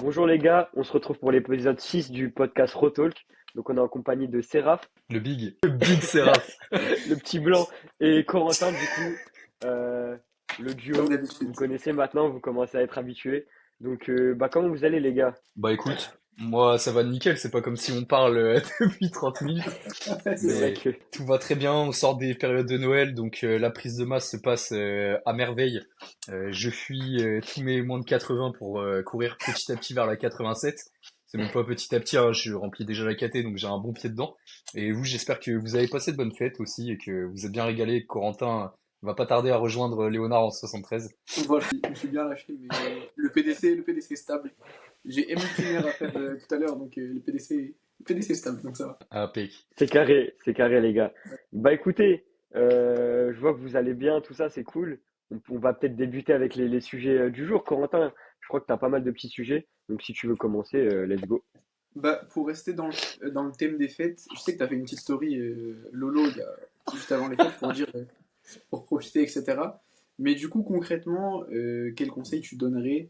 Bonjour les gars, on se retrouve pour l'épisode 6 du podcast Rotalk. Donc on est en compagnie de Séraph, Le Big Seraph. le petit blanc, et Corentin du coup, euh, le Comme duo. Vous d'habitude. connaissez maintenant, vous commencez à être habitués. Donc comment vous allez les gars? Bah écoute, moi ça va nickel, c'est pas comme si on parle depuis 30 minutes, C'est C'est ça. vrai mais que tout va très bien, on sort des périodes de Noël, donc la prise de masse se passe à merveille. Je fuis tous mes moins de 80 pour courir petit à petit vers la 87. C'est même pas petit à petit, hein, je remplis déjà la KT, donc j'ai un bon pied dedans. Et vous, j'espère que vous avez passé de bonnes fêtes aussi et que vous êtes bien régalé, et que Corentin va pas tarder à rejoindre Léonard en 73. Voilà, je me suis bien lâché, mais le PDC est stable. J'ai aimé primaire à faire tout à l'heure, donc le PDC est stable, donc ça va. Ah, Peck. c'est carré les gars. Bah écoutez, je vois que vous allez bien, tout ça c'est cool. On va peut-être débuter avec les sujets du jour. Corentin, je crois que tu as pas mal de petits sujets. Donc si tu veux commencer, let's go. Bah, pour rester dans le thème des fêtes, je sais que tu as fait une petite story Lolo juste avant les fêtes pour dire pour profiter, etc. Mais du coup, concrètement, quel conseil tu donnerais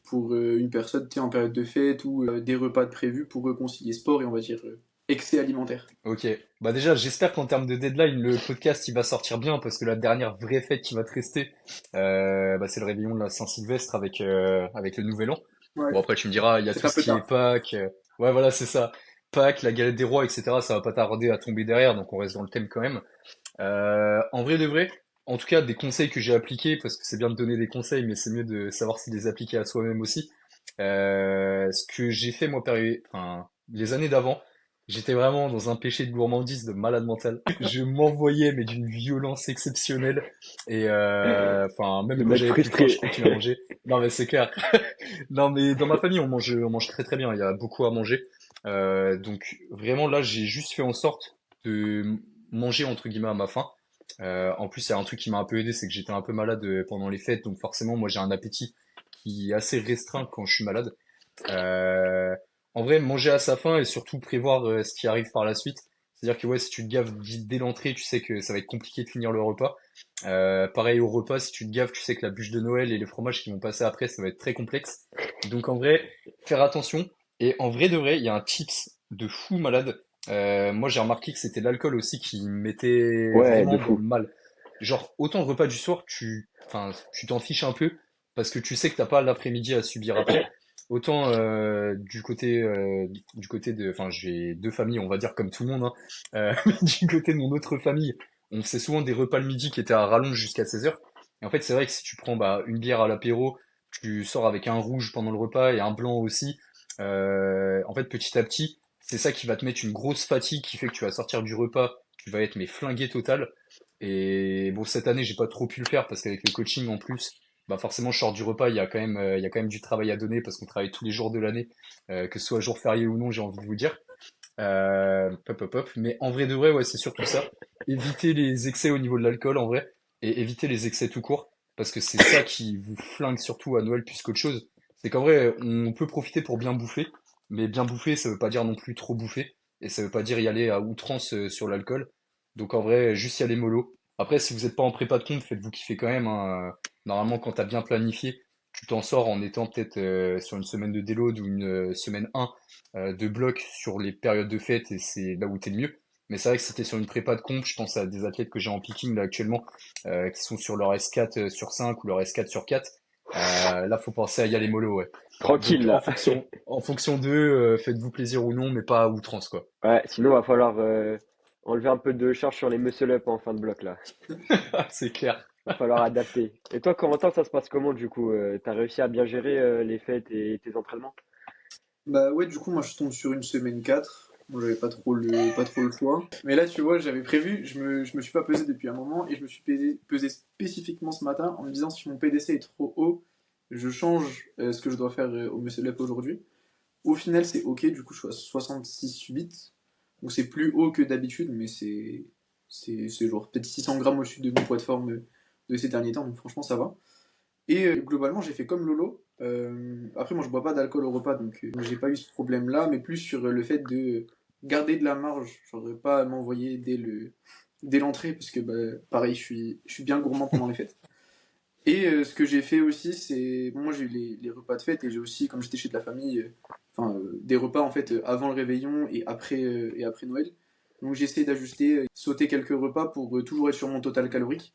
pour une personne tu sais, en période de fête ou des repas de prévus pour concilier sport et on va dire excès alimentaire? Ok. Bah déjà, j'espère qu'en termes de deadline, le podcast il va sortir bien parce que la dernière vraie fête qui va te rester, bah, c'est le réveillon de la Saint-Sylvestre avec le Nouvel An. Ouais, Bon après tu me diras, il y a c'est tout un ce peu qui est tard. Pâques. Ouais voilà c'est ça. Pâques, la galette des rois, etc. Ça va pas tarder à tomber derrière, donc on reste dans le thème quand même. En vrai de vrai, en tout cas des conseils que j'ai appliqués parce que c'est bien de donner des conseils, mais c'est mieux de savoir si les appliquer à soi-même aussi. Ce que j'ai fait moi, enfin les années d'avant. J'étais vraiment dans un péché de gourmandise de malade mental. Je m'envoyais mais d'une violence exceptionnelle et enfin même Le quand mec j'avais plus faim, frustré. je continuais à manger. Non mais c'est clair. Non mais dans ma famille on mange très très bien. Il y a beaucoup à manger. Donc vraiment là j'ai juste fait en sorte de manger entre guillemets à ma faim. En plus il y a un truc qui m'a un peu aidé, c'est que j'étais un peu malade pendant les fêtes, donc forcément moi j'ai un appétit qui est assez restreint quand je suis malade. Euh, En vrai, manger à sa faim et surtout prévoir ce qui arrive par la suite. C'est-à-dire que ouais, si tu te gaves dès l'entrée, tu sais que ça va être compliqué de finir le repas. Pareil au repas, si tu te gaves, tu sais que la bûche de Noël et les fromages qui vont passer après, ça va être très complexe. Donc en vrai, faire attention. Et en vrai de vrai, il y a un tips de fou malade. Moi, j'ai remarqué que c'était l'alcool aussi qui me mettait Ouais, de vraiment dans le fou. mal. Genre, autant le repas du soir, enfin, tu t'en fiches un peu parce que tu sais que t'as pas l'après-midi à subir après. Autant du côté de, enfin j'ai deux familles, on va dire comme tout le monde, hein. Du côté de mon autre famille, on faisait souvent des repas le midi qui étaient à rallonge jusqu'à 16h. Et en fait, c'est vrai que si tu prends bah, une bière à l'apéro, tu sors avec un rouge pendant le repas et un blanc aussi. En fait, petit à petit, c'est ça qui va te mettre une grosse fatigue qui fait que tu vas sortir du repas, tu vas être mais flingué total. Et bon, cette année, j'ai pas trop pu le faire parce qu'avec le coaching en plus, bah forcément, je sors du repas, il y a quand même du travail à donner parce qu'on travaille tous les jours de l'année, que ce soit jour férié ou non, j'ai envie de vous dire. Pop, pop, pop. Mais en vrai de vrai, ouais, c'est surtout ça. Éviter les excès au niveau de l'alcool, en vrai, et éviter les excès tout court, parce que c'est ça qui vous flingue surtout à Noël plus qu'autre chose. C'est qu'en vrai, on peut profiter pour bien bouffer, mais bien bouffer, ça veut pas dire non plus trop bouffer, et ça veut pas dire y aller à outrance sur l'alcool. Donc en vrai, juste y aller mollo. Après, si vous n'êtes pas en prépa de compte, faites-vous kiffer quand même, hein. Normalement, quand t'as bien planifié, tu t'en sors en étant peut-être sur une semaine de déload ou une semaine 1 de bloc sur les périodes de fête et c'est là où t'es le mieux. Mais c'est vrai que si t'es sur une prépa de comp, je pense à des athlètes que j'ai en picking là actuellement, qui sont sur leur S4 sur 5 ou leur S4 sur 4. Là, faut penser à y aller mollo, ouais. Tranquille Donc là. en fonction d'eux, faites-vous plaisir ou non, mais pas à outrance, quoi. Ouais, sinon va falloir enlever un peu de charge sur les muscle up en fin de bloc là. C'est clair. Va falloir adapter. Et toi, Corentin, ça se passe comment du coup? T'as réussi à bien gérer les fêtes et tes entraînements? Bah ouais, du coup, moi je tombe sur une semaine 4. Moi j'avais pas trop le choix. Mais là, tu vois, j'avais prévu, je me suis pas pesé depuis un moment et je me suis pesé spécifiquement ce matin en me disant si mon PDC est trop haut, je change ce que je dois faire au muscle up aujourd'hui. Au final, c'est ok, du coup, je suis à 66,8. Donc c'est plus haut que d'habitude, mais c'est genre peut-être 600 grammes au-dessus de mon poids de forme de ces derniers temps, donc franchement, ça va. Et globalement, j'ai fait comme Lolo. Après, moi, je bois pas d'alcool au repas, donc j'ai pas eu ce problème-là, mais plus sur le fait de garder de la marge. Genre, pas m'envoyer dès l'entrée, parce que, bah, pareil, je suis bien gourmand pendant les fêtes. Et ce que j'ai fait aussi, c'est. Bon, moi, j'ai eu les repas de fête et j'ai aussi, comme j'étais chez de la famille, des repas en fait avant le réveillon et après Noël. Donc j'ai essayé d'ajuster, sauter quelques repas pour toujours être sur mon total calorique.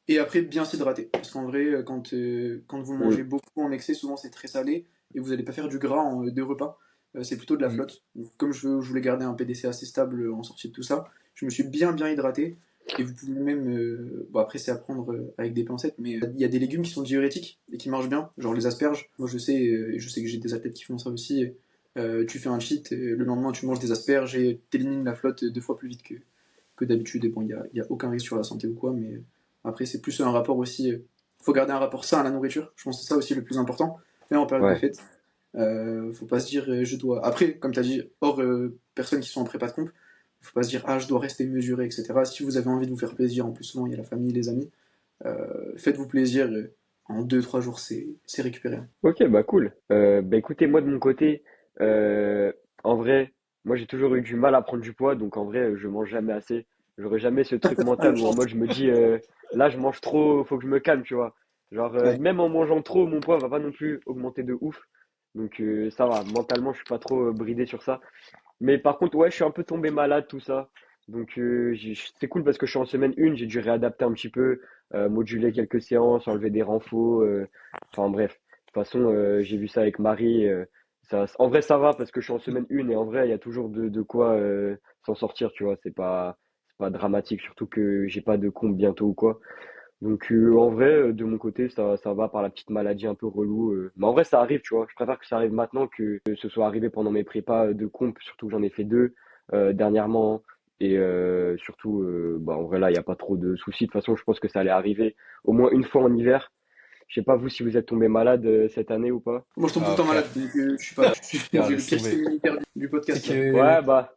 Et après, bien s'hydrater. Parce qu'en vrai, quand vous Mm. mangez beaucoup en excès, souvent c'est très salé et vous n'allez pas faire du gras en 2 repas. C'est plutôt de la Mm. flotte. Donc, comme je voulais garder un PDC assez stable en sortie de tout ça, je me suis bien hydraté. Et vous pouvez même. Bon, après, c'est à prendre avec des pincettes, mais il y a des légumes qui sont diurétiques et qui marchent bien, genre les asperges. Moi, je sais que j'ai des athlètes qui font ça aussi. Tu fais un cheat, le lendemain, tu manges des asperges et t'élimines la flotte 2 fois plus vite que d'habitude. Et bon, il y a aucun risque sur la santé ou quoi, mais après, c'est plus un rapport aussi. Faut garder un rapport sain à la nourriture. Je pense que c'est ça aussi le plus important. Même en période de Ouais. fête. Faut pas se dire je dois. Après, comme tu as dit, hors personnes qui sont en prépa de comp, faut pas se dire je dois rester mesuré, etc. Si vous avez envie de vous faire plaisir, en plus souvent il y a la famille, les amis, faites-vous plaisir. En 2, 3 jours, c'est récupéré. Ok, bah cool. Bah écoutez, moi de mon côté, euh, en vrai, moi j'ai toujours eu du mal à prendre du poids, donc en vrai, je mange jamais assez. J'aurais jamais ce truc Ah, le mental où en chance. mode je me dis, là je mange trop, faut que je me calme, tu vois. Genre, Ouais. même en mangeant trop, mon poids va pas non plus augmenter de ouf. Donc ça va, mentalement, je suis pas trop bridé sur ça. Mais par contre, ouais, je suis un peu tombé malade, tout ça. Donc, c'est cool parce que je suis en semaine 1, j'ai dû réadapter un petit peu, moduler quelques séances, enlever des renfos. Enfin, bref. De toute façon, j'ai vu ça avec Marie. En vrai, ça va parce que je suis en semaine 1 et en vrai, il y a toujours de quoi s'en sortir, tu vois. C'est pas dramatique, surtout que j'ai pas de compte bientôt ou quoi. Donc en vrai, de mon côté, ça va par la petite maladie un peu relou. Mais en vrai, ça arrive, tu vois. Je préfère que ça arrive maintenant que ce soit arrivé pendant mes prépas de comp, surtout que j'en ai fait deux dernièrement. Et surtout, bah, en vrai, là, il n'y a pas trop de soucis. De toute façon, je pense que ça allait arriver au moins une fois en hiver. Je sais pas vous si vous êtes tombé malade cette année ou pas. Moi, je tombe tout le Ah, temps malade, frère, donc je suis pas. frère, J'ai le laisse pire système tomber. immunitaire du C'est podcast là. que Ouais, bah,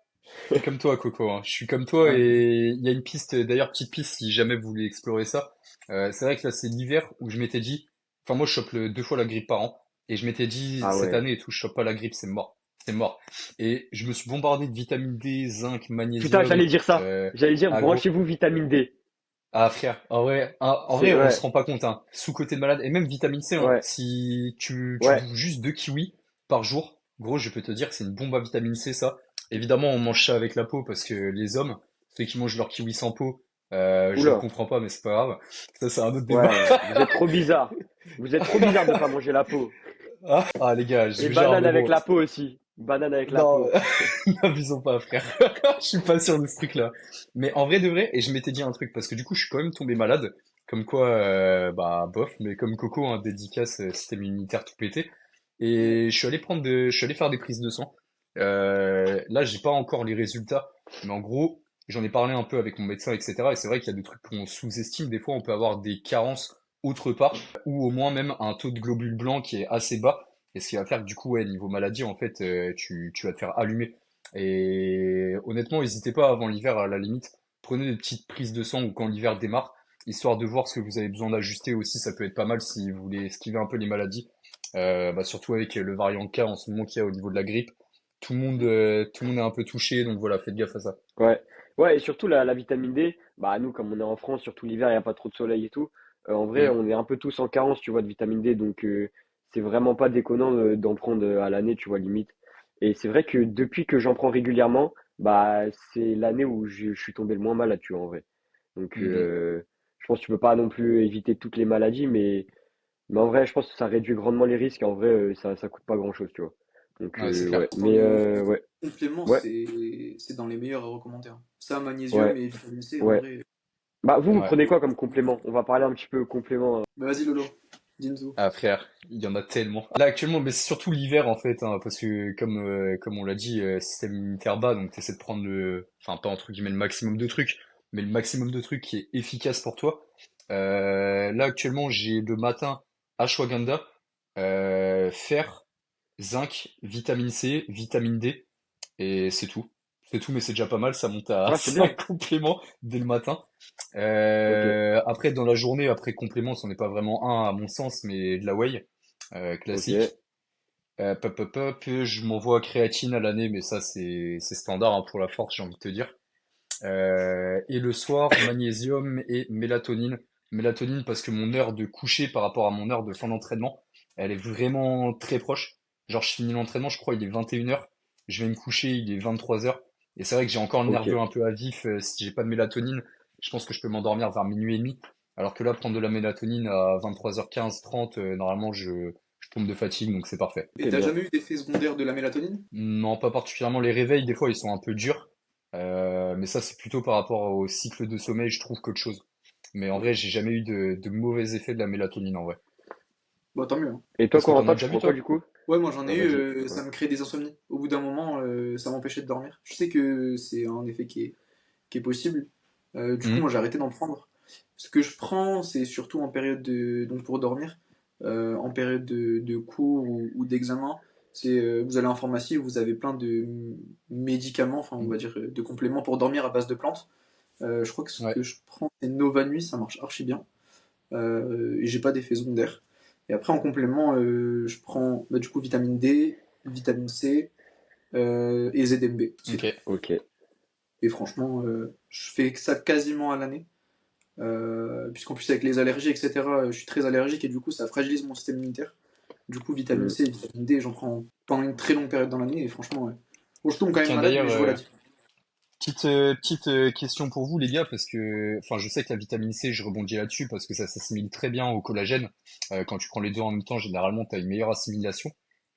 je suis comme toi, Coco, hein. Je suis comme toi Ouais. et il y a une piste, d'ailleurs, petite piste si jamais vous voulez explorer ça. C'est vrai que là, c'est l'hiver où je m'étais dit, enfin, moi, je chope 2 fois la grippe par an et je m'étais dit, ah cette ouais. année et tout, je chope pas la grippe, c'est mort. C'est mort. Et je me suis bombardé de vitamine D, zinc, Putain, magnésium, j'allais dire ça. J'allais dire, agro. branchez-vous vitamine D. Ah frère, en C'est, vrai, on se ouais, rend pas compte, hein. Sous-côté de malade, et même vitamine C, hein. ouais, Si tu ouais. bouffes juste 2 kiwis par jour, gros, je peux te dire que c'est une bombe à vitamine C, ça. Évidemment, on mange ça avec la peau, parce que les hommes, ceux qui mangent leur kiwi sans peau, je le Oula. comprends pas, mais c'est pas grave. Ça, c'est un autre débat. Ouais, vous êtes trop bizarre. Vous êtes trop bizarre de pas manger la peau. Ah, les gars, je Et vous jure, banane mais avec bon. la peau aussi. Banane avec la Non, peau. n'abusons pas, frère. Je suis pas sûr de ce truc-là. Mais en vrai de vrai, et je m'étais dit un truc, parce que du coup, je suis quand même tombé malade. Comme quoi, bah, bof, mais comme Coco, hein, dédicace, système immunitaire tout pété. Et je suis allé faire des prises de sang. Là, j'ai pas encore les résultats, mais en gros, j'en ai parlé un peu avec mon médecin, etc. Et c'est vrai qu'il y a des trucs qu'on sous-estime. Des fois, on peut avoir des carences autre part, ou au moins même un taux de globules blancs qui est assez bas. Et ce qui va faire que du coup, ouais, niveau maladie, en fait, tu vas te faire allumer. Et honnêtement, n'hésitez pas avant l'hiver, à la limite, prenez des petites prises de sang ou quand l'hiver démarre, histoire de voir ce que vous avez besoin d'ajuster aussi. Ça peut être pas mal si vous voulez esquiver un peu les maladies. Bah, surtout avec le variant K en ce moment qu'il y a au niveau de la grippe. Tout le monde est un peu touché, donc voilà, faites gaffe à ça. Ouais. Ouais, et surtout la vitamine D, bah nous, comme on est en France, surtout l'hiver, il n'y a pas trop de soleil et tout. En vrai, Hmm. on est un peu tous en carence, tu vois, de vitamine D. Donc, c'est vraiment pas déconnant d'en prendre à l'année, tu vois, limite. Et c'est vrai que depuis que j'en prends régulièrement, bah c'est l'année où je suis tombé le moins malade, tu vois, en vrai. Donc, Mhm. je pense que tu peux pas non plus éviter toutes les maladies, mais en vrai, je pense que ça réduit grandement les risques. Et en vrai, ça coûte pas grand-chose, tu vois. Donc, Ouais, c'est ouais. clair. Dans Mais, les ouais, compléments, ouais, c'est dans les meilleurs à recommander, hein. Ça, magnésium ouais, et vitamine C, en ouais. vrai. Bah, vous Ouais. prenez quoi comme complément? On va parler un petit peu complément. Bah, vas-y, Lolo, dis-nous tout. Ah frère, il y en a tellement. Là actuellement, mais c'est surtout l'hiver en fait, hein, parce que comme on l'a dit, système immunitaire bas, donc t'essaies de prendre enfin pas entre guillemets le maximum de trucs, mais le maximum de trucs qui est efficace pour toi. Là actuellement, j'ai le matin ashwagandha, fer, zinc, vitamine C, vitamine D, et c'est tout. C'est tout, mais c'est déjà pas mal, ça monte à Ah, c'est bien. 5 compléments dès le matin. Ok, Après, dans la journée, après complément, c'en est pas vraiment un à mon sens, mais de la whey, ok, classique. Pop, pop, pop, je m'envoie créatine à l'année, mais ça, c'est standard hein, pour la force, j'ai envie de te dire. Et le soir, magnésium et mélatonine. mélatonine parce que mon heure de coucher par rapport à mon heure de fin d'entraînement, elle est vraiment très proche. Genre, je finis l'entraînement, je crois, il est 21h. Je vais me coucher, il est 23h. Et c'est vrai que j'ai encore le Ok. nerveux un peu à vif. Si j'ai pas de mélatonine, je pense que je peux m'endormir vers minuit et demi. Alors que là, prendre de la mélatonine à 23h15, 30, normalement, je tombe de fatigue, donc c'est parfait. Et Ok, t'as bien. jamais eu d'effet secondaire de la mélatonine? Non, pas particulièrement. Les réveils, des fois, ils sont un peu durs. Mais ça, c'est plutôt par rapport au cycle de sommeil, je trouve, qu'autre chose. Mais en vrai, j'ai jamais eu de mauvais effets de la mélatonine, en vrai. Bah tant mieux, hein. Et toi, Parce que t'en as Corentin, tu déjà vu, prends quoi toi? du coup? Ouais, moi j'en ai Ouais, eu, vas-y. Ouais. ça me crée des insomnies. Au bout d'un moment, ça m'empêchait de dormir. Je sais que c'est un effet qui est possible. Du coup, Mhm. moi j'ai arrêté d'en prendre. Ce que je prends, c'est surtout en période de, donc pour dormir, en période de cours ou d'examen. C'est, vous allez en pharmacie, vous avez plein de médicaments, enfin on va dire de compléments pour dormir à base de plantes. Je crois que ce Ouais, que je prends, c'est Nova Nuit, ça marche archi bien. Et j'ai pas d'effet secondaire. Et après, en complément, je prends bah, du coup vitamine D, vitamine C et ZMB, c'est ok. tout. Ok. Et franchement, je fais ça quasiment à l'année. Puisqu'en plus, avec les allergies, etc., je suis très allergique et du coup, ça fragilise mon système immunitaire. Du coup, vitamine Hmm. C et vitamine D, j'en prends pendant une très longue période dans l'année et franchement, ouais. Bon, je tombe quand même Tiens, malade, d'ailleurs, mais je vois la différence. petite question pour vous, les gars, parce que, enfin, je sais que la vitamine C, je rebondis là-dessus parce que ça s'assimile très bien au collagène. Quand tu prends les deux en même temps, généralement, tu as une meilleure assimilation.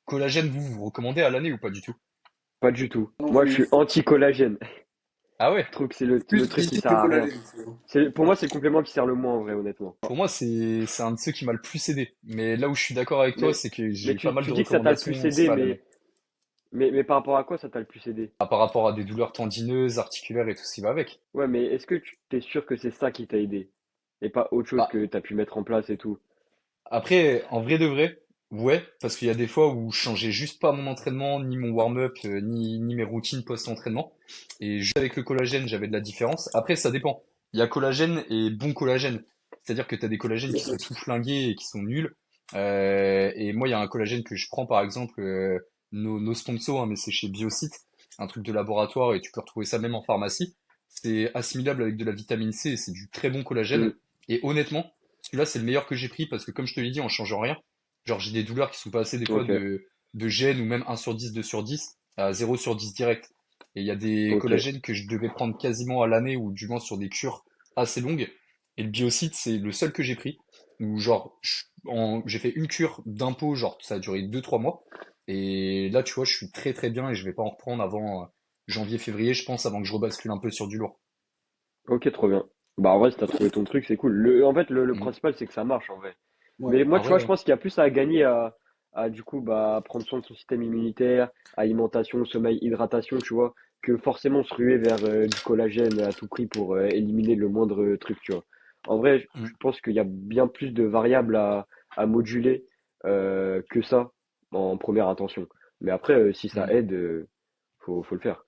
Collagène, vous recommandez à l'année ou pas du tout? Pas du tout. Non Moi, je plus. suis anti-collagène. Ah ouais? Je trouve que c'est le Plus truc qui glycine sert que à rien. collagène, tu vois. Pour moi, c'est le complément qui sert le moins en vrai, honnêtement. Pour moi, c'est un de ceux qui m'a le plus aidé. Mais là où je suis d'accord avec toi, Mais, c'est que mais j'ai eu pas mal tu de dis que ça t'a le plus recommandations, c'est aidé, pas à l'année. mais par rapport à quoi ça t'a le plus aidé? Ah, par rapport à des douleurs tendineuses, articulaires et tout ce qui va avec. Ouais, mais est-ce que tu t'es sûr que c'est ça qui t'a aidé? Et pas autre chose Bah, que t'as pu mettre en place et tout? après, en vrai de vrai, ouais, parce qu'il y a des fois où je changeais juste pas mon entraînement, ni mon warm-up, ni mes routines post-entraînement. Et juste avec le collagène, j'avais de la différence. Après, ça dépend. Il y a collagène et bon collagène. C'est-à-dire que tu as des collagènes qui sont tout flingués et qui sont nuls. Et moi, il y a un collagène que je prends, par exemple, nos sponsors, hein, mais c'est chez Biocyte, un truc de laboratoire, et tu peux retrouver ça même en pharmacie. C'est assimilable avec de la vitamine C, et c'est du très bon collagène. Hmm. Et honnêtement, celui-là, c'est le meilleur que j'ai pris parce que, comme je te l'ai dit, en changeant rien, genre j'ai des douleurs qui sont passées des fois Ok, de gêne ou même 1/10, 2/10 à 0/10 direct. Et il y a des ok, collagènes que je devais prendre quasiment à l'année ou du moins sur des cures assez longues. Et le biocyte, c'est le seul que j'ai pris. Où genre, j'ai fait une cure d'un pot, genre ça a duré 2 3 mois. Et là, tu vois, je suis très très bien et je vais pas en reprendre avant janvier, février, je pense, avant que je rebascule un peu sur du lourd. ok, trop bien. Bah en vrai, si t'as trouvé ton truc, c'est cool. En fait, le Mhm. principal, c'est que ça marche en vrai. Ouais. Mais moi, En tu vois, vrai, je ouais. pense qu'il y a plus à gagner à du coup, bah, prendre soin de son système immunitaire, alimentation, sommeil, hydratation, tu vois, que forcément se ruer vers du collagène à tout prix pour éliminer le moindre truc, tu vois. En vrai, je Mhm. pense qu'il y a bien plus de variables à moduler que ça en première intention. Mais après, si ça Mhm. aide, faut le faire.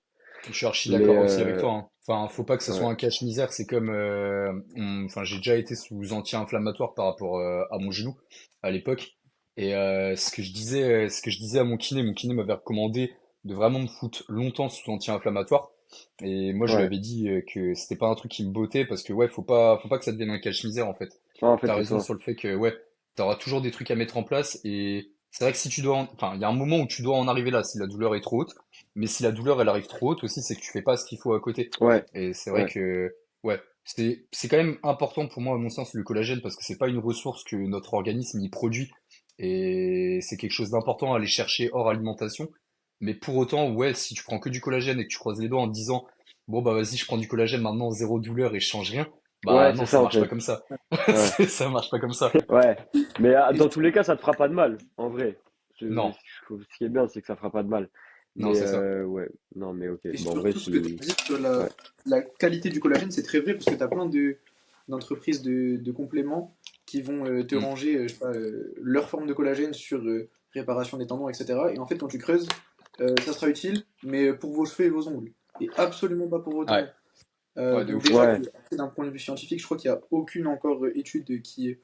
Je suis archi Mais d'accord aussi avec toi, hein. Enfin, faut pas que ce soit ouais, un cache-misère. C'est comme, enfin, j'ai déjà été sous anti-inflammatoire par rapport à mon genou à l'époque. Et ce que je disais à mon kiné m'avait recommandé de vraiment me foutre longtemps sous anti-inflammatoire. Et moi, je lui ouais. avais dit que c'était pas un truc qui me bottait parce que ouais, faut pas que ça devienne un cache-misère en fait. Ouais, en fait, T'as c'est raison ça. sur le fait que ouais, t'auras toujours des trucs à mettre en place et c'est vrai que si tu dois, enfin, il y a un moment où tu dois en arriver là si la douleur est trop haute. Mais si la douleur elle arrive trop haute aussi, c'est que tu fais pas ce qu'il faut à côté. Ouais, Et c'est vrai ouais. que ouais, c'est quand même important pour moi à mon sens le collagène parce que c'est pas une ressource que notre organisme y produit et c'est quelque chose d'important à aller chercher hors alimentation. Mais pour autant, ouais, si tu prends que du collagène et que tu croises les doigts en te disant bon bah vas-y, je prends du collagène maintenant zéro douleur et je change rien, bah Ouais, non, c'est ça ça en marche pas fait. comme ça. Ouais, Ça marche pas comme ça. ouais. Mais Et dans tous les cas, ça te fera pas de mal, en vrai. Non, Ce qui est bien, c'est que ça fera pas de mal. non, Mais c'est ça. ouais, non, mais ok. Et Bon, en surtout, vrai, tout ce que tu si. as dit sur Ouais. la qualité du collagène, c'est très vrai parce que tu as plein d'entreprises de compléments qui vont te Mm. ranger je sais pas, leur forme de collagène sur réparation des tendons, etc. Et en fait, quand tu creuses, ça sera utile, mais pour vos cheveux et vos ongles. Et absolument pas pour vos Ouais, tendons. ouais, de Donc ouf. déjà, Ouais, d'un point de vue scientifique, je crois qu'il n'y a aucune encore étude qui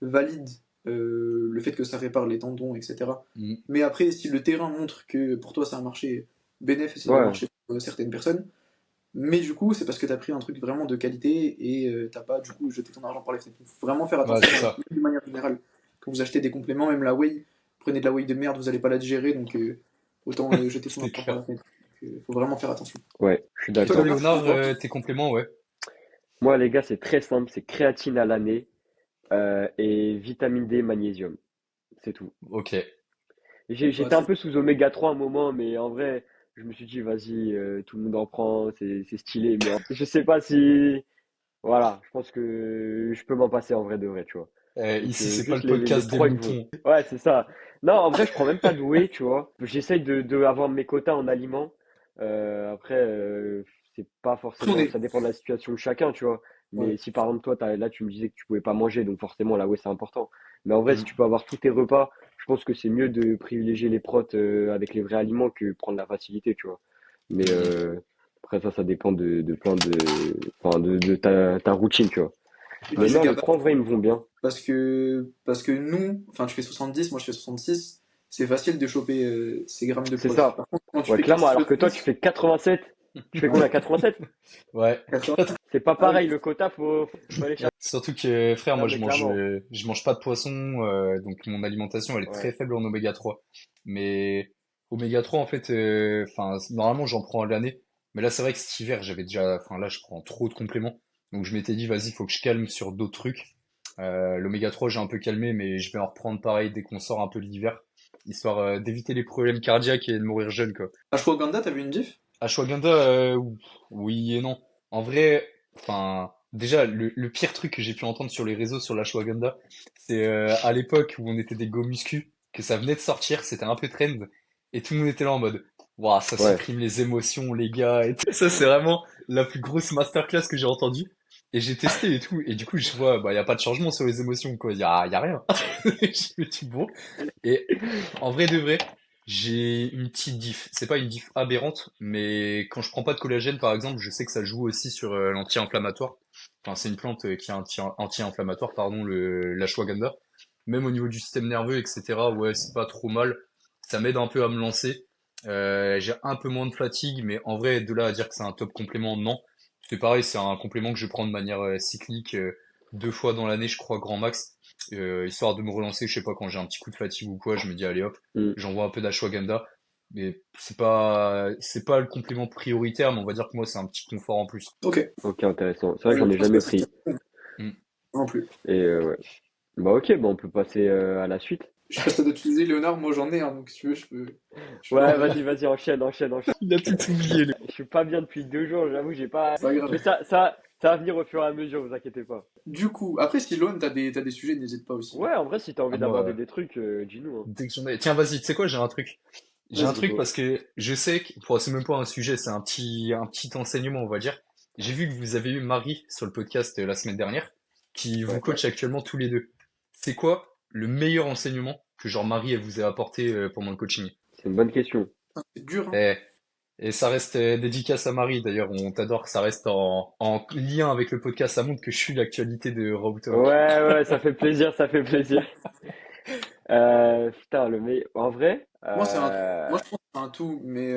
valide le fait que ça répare les tendons, etc. Mm. Mais après, si le terrain montre que pour toi c'est un marché bénéfice et ça doit ouais, marcher pour certaines personnes, Mais du coup, c'est parce que tu as pris un truc vraiment de qualité et t'as pas du coup jeté ton argent par les fenêtres. Il faut vraiment faire Ouais, attention c'est ça. de manière générale. Quand vous achetez des compléments, même la whey, prenez de la whey de merde, vous n'allez pas la digérer, donc autant jeter son C'est argent par clair. la fenêtre. Il faut vraiment faire attention. Ouais, je suis Et toi, Toi, d'accord. Léonard, tu fais Léonard, quoi? tes compléments, ouais. Moi, les gars, c'est très simple, c'est créatine à l'année et vitamine D, magnésium. C'est tout. Ok. Ouais, J'étais un très- peu sous oméga 3 un moment, mais en vrai, je me suis dit, vas-y, tout le monde en prend, c'est stylé. Mais je sais pas si. Voilà, je pense que je peux m'en passer en vrai de vrai, tu vois. Donc, Ici, c'est pas juste le les podcast des trois, ils me vont. moutons. Ouais, c'est ça. Non, en vrai, je prends même pas de whey, tu vois. J'essaye de avoir mes quotas en aliments. Après, c'est pas Après, on forcément. est. Ça dépend de la situation de chacun, tu vois. Mais Ouais. si par exemple, toi, là, tu me disais que tu pouvais pas manger, donc forcément, là, ouais, c'est important. Mais en vrai, si Hmm. tu peux avoir tous tes repas, je pense que c'est mieux de privilégier les protes avec les vrais aliments que prendre la facilité, tu vois. Mais Hmm, hmm. après, ça dépend de plein de. Enfin, de ta routine, tu vois. Et Ouais, Mais puis les non, c'est les gars, trois en vrai, ils me vont bien. parce que nous, enfin, tu fais 70, moi je fais 66, c'est facile de choper ces grammes de C'est prot. ça. Par contre, quand tu Ouais, fais clairement. quelque Alors chose que de toi, tu plus, fais 87. Tu fais combien? ouais, 87? Ouais. 80. C'est pas Ah oui, pareil. Le quota, faut aller chercher. Surtout que, frère, moi, Non, mais clairement. je mange pas de poisson, donc mon alimentation, elle est très Ouais. faible en oméga 3. Mais oméga 3, en fait, enfin, normalement, j'en prends à l'année. Mais là, c'est vrai que cet hiver, j'avais déjà, enfin, là, je prends trop de compléments. Donc, je m'étais dit, vas-y, faut que je calme sur d'autres trucs. L'oméga 3, j'ai un peu calmé, mais je vais en reprendre pareil dès qu'on sort un peu de l'hiver, histoire, d'éviter les problèmes cardiaques et de mourir jeune, quoi. Ashwagandha, t'as vu une diff? Ashwagandha, oui et non. En vrai, enfin, déjà, le pire truc que j'ai pu entendre sur les réseaux sur l'ashwagandha, c'est à l'époque où on était des go muscu, que ça venait de sortir, c'était un peu trend, et tout le monde était là en mode, waouh, ça Ouais. supprime les émotions, les gars, et tout. Ça, c'est vraiment la plus grosse masterclass que j'ai entendue. Et j'ai testé et tout, et du coup, je vois, bah, y a pas de changement sur les émotions, quoi, y a rien. Je me dis, bon. Et en vrai de vrai, j'ai une petite diff. C'est pas une diff aberrante, mais quand je prends pas de collagène, par exemple, je sais que ça joue aussi sur l'anti-inflammatoire. Enfin, c'est une plante qui est anti-inflammatoire, pardon, l'ashwagandha. Même au niveau du système nerveux, etc. Ouais, c'est pas trop mal. Ça m'aide un peu à me lancer. J'ai un peu moins de fatigue, mais en vrai, de là à dire que c'est un top complément, non. C'est pareil, c'est un complément que je prends de manière cyclique, 2 fois dans l'année, je crois, grand max, histoire de me relancer, je sais pas, quand j'ai un petit coup de fatigue ou quoi, je me dis allez hop, Hmm. j'envoie un peu d'ashwagandha. Mais c'est pas le complément prioritaire, mais on va dire que moi c'est un petit confort en plus. Ok. Ok, intéressant. C'est vrai que Je j'en ai pense pas jamais que c'est pris. ça non plus. Et ouais. Bah ok, bah on peut passer à la suite. Je sais pas si t'as d'autres idées, Léonard, moi j'en ai, hein, donc si tu veux, je peux t'en Ouais, donner. vas-y, enchaîne, enchaîne. Il a tout oublié, lui. Je suis pas bien depuis 2 jours, j'avoue, j'ai pas. C'est pas Mais grave. ça va venir au fur et à mesure, vous inquiétez pas. Du coup, après, si Lone, t'as des sujets, n'hésite pas aussi. Ouais, en vrai, si t'as Ah, envie moi, d'aborder des trucs, dis-nous, hein. dès que j'en ai... Tiens, vas-y, tu sais quoi, j'ai un truc. J'ai un Vas-y. truc Dis-moi. parce que je sais que, pour c'est même pas un sujet, c'est un petit enseignement, on va dire. J'ai vu que vous avez eu Marie sur le podcast la semaine dernière, qui vous Ouais, Ouais. coach actuellement tous les deux. C'est quoi le meilleur enseignement que genre Marie elle vous a apporté pendant le coaching? c'est une bonne question. C'est dur, hein. Eh, et ça reste dédicace à Marie, d'ailleurs, on t'adore, ça reste en lien avec le podcast, ça montre que je suis l'actualité de Raw Talk. Ouais, ouais, ça fait plaisir, ça fait plaisir. Putain, en vrai, Moi, moi, je pense que c'est un tout, mais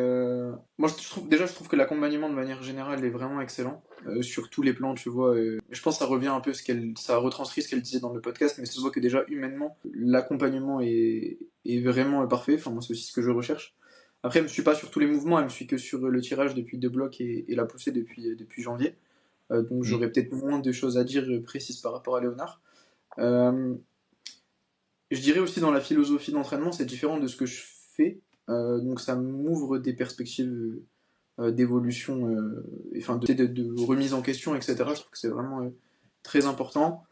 moi, je trouve que l'accompagnement de manière générale est vraiment excellent sur tous les plans, tu vois. Je pense que ça revient un peu ça retranscrit ce qu'elle disait dans le podcast, mais ça se voit que déjà humainement, l'accompagnement est vraiment parfait. Enfin, moi, c'est aussi ce que je recherche. Après, elle me suit pas sur tous les mouvements, elle me suit que sur le tirage depuis 2 blocs et la poussée depuis janvier. Donc, Hmm. j'aurais peut-être moins de choses à dire précises par rapport à Léonard. Euh, je dirais aussi dans la philosophie d'entraînement, c'est différent de ce que je fais. Donc ça m'ouvre des perspectives d'évolution, enfin de remise en question, etc. Je trouve que c'est vraiment très important.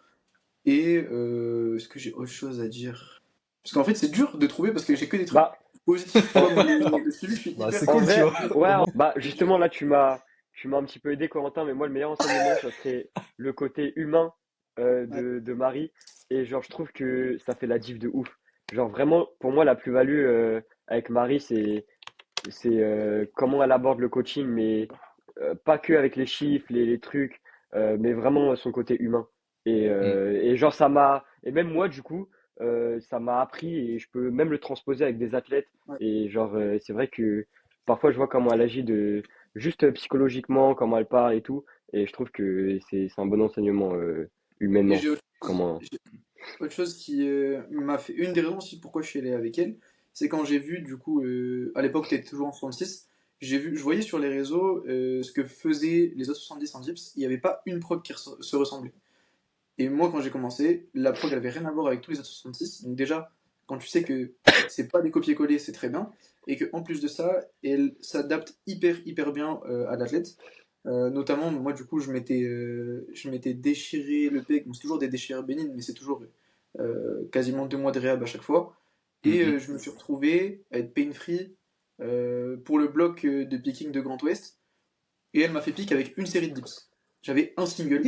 Et est-ce que j'ai autre chose à dire? Parce qu'en fait c'est dur de trouver parce que j'ai que des trucs bah, positifs. Tu vois, moi, le suivi, je suis Bah, hyper c'est en cool, tu vrai, vois. ouais, Au moins. bah, justement, là, tu m'as un petit peu aidé, Corentin, mais moi, le meilleur enseignement, ça serait le côté humain ouais. de Marie. Et genre, je trouve que ça fait la diff de ouf. Genre, vraiment, pour moi, la plus-value avec Marie, c'est comment elle aborde le coaching, mais pas que avec les chiffres, les trucs, mais vraiment son côté humain. Hmm. Et genre, et même moi, du coup, ça m'a appris et je peux même le transposer avec des athlètes. Ouais. Et genre, c'est vrai que parfois, je vois comment elle agit juste psychologiquement, comment elle parle et tout. Et je trouve que c'est un bon enseignement Et humainement. Comment. j'ai autre chose qui m'a fait. Une des raisons aussi pourquoi je suis allé avec elle, c'est quand j'ai vu, du coup, à l'époque, tu étais toujours en 66, je voyais sur les réseaux ce que faisaient les autres 70 en dips. Il n'y avait pas une prog qui se ressemblait. Et moi, quand j'ai commencé, la prog, elle avait rien à voir avec tous les autres 66. Donc, déjà, quand tu sais que c'est pas des copier-coller, c'est très bien. Et qu'en plus de ça, elle s'adapte hyper bien à l'athlète. Notamment, moi, du coup, je m'étais déchiré le pec. Bon, c'est toujours des déchirures bénignes, mais c'est toujours quasiment 2 mois de réhab à chaque fois. Et Mhm. je me suis retrouvé à être pain-free pour le bloc de picking de Grand Ouest. Et elle m'a fait pick avec une série de dips. J'avais un single,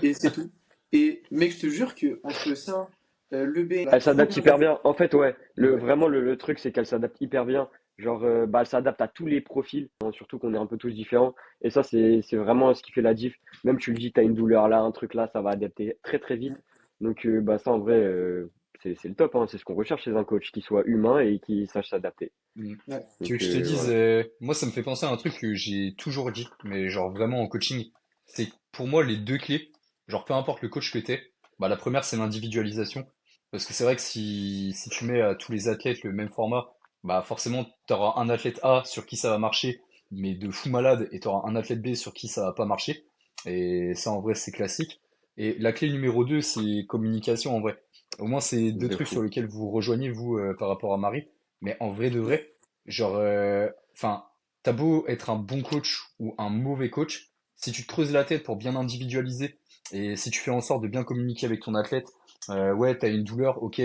et c'est tout. Et mec, je te jure que entre ça, le B, elle a Elle trop s'adapte bien hyper géré. bien. En fait, ouais, Ouais. vraiment, le truc, c'est qu'elle s'adapte hyper bien. Genre, bah, elle s'adapte à tous les profils, hein, surtout qu'on est un peu tous différents. Et ça, c'est vraiment ce qui fait la diff. Même tu le dis, t'as une douleur là, un truc là, ça va adapter très vite. Donc, bah, ça, en vrai, c'est le top, hein. C'est ce qu'on recherche chez un coach, qui soit humain et qui sache s'adapter. Mhm. Ouais. Tu veux Donc, que je te dise, voilà. moi ça me fait penser à un truc que j'ai toujours dit, mais genre vraiment en coaching, c'est pour moi les deux clés, genre peu importe le coach que t'es, bah la première c'est l'individualisation, parce que c'est vrai que si tu mets à tous les athlètes le même format, bah forcément t'auras un athlète A sur qui ça va marcher, mais de fou malade, et t'auras un athlète B sur qui ça va pas marcher, et ça en vrai c'est classique. Et la clé numéro 2 c'est communication en vrai. Au moins c'est deux De trucs sur fou. lesquels vous rejoignez vous par rapport à Marie. Mais en vrai de Ouais. vrai, genre, enfin, t'as beau être un bon coach ou un mauvais coach, si tu te creuses la tête pour bien individualiser et si tu fais en sorte de bien communiquer avec ton athlète, ouais, t'as une douleur, ok,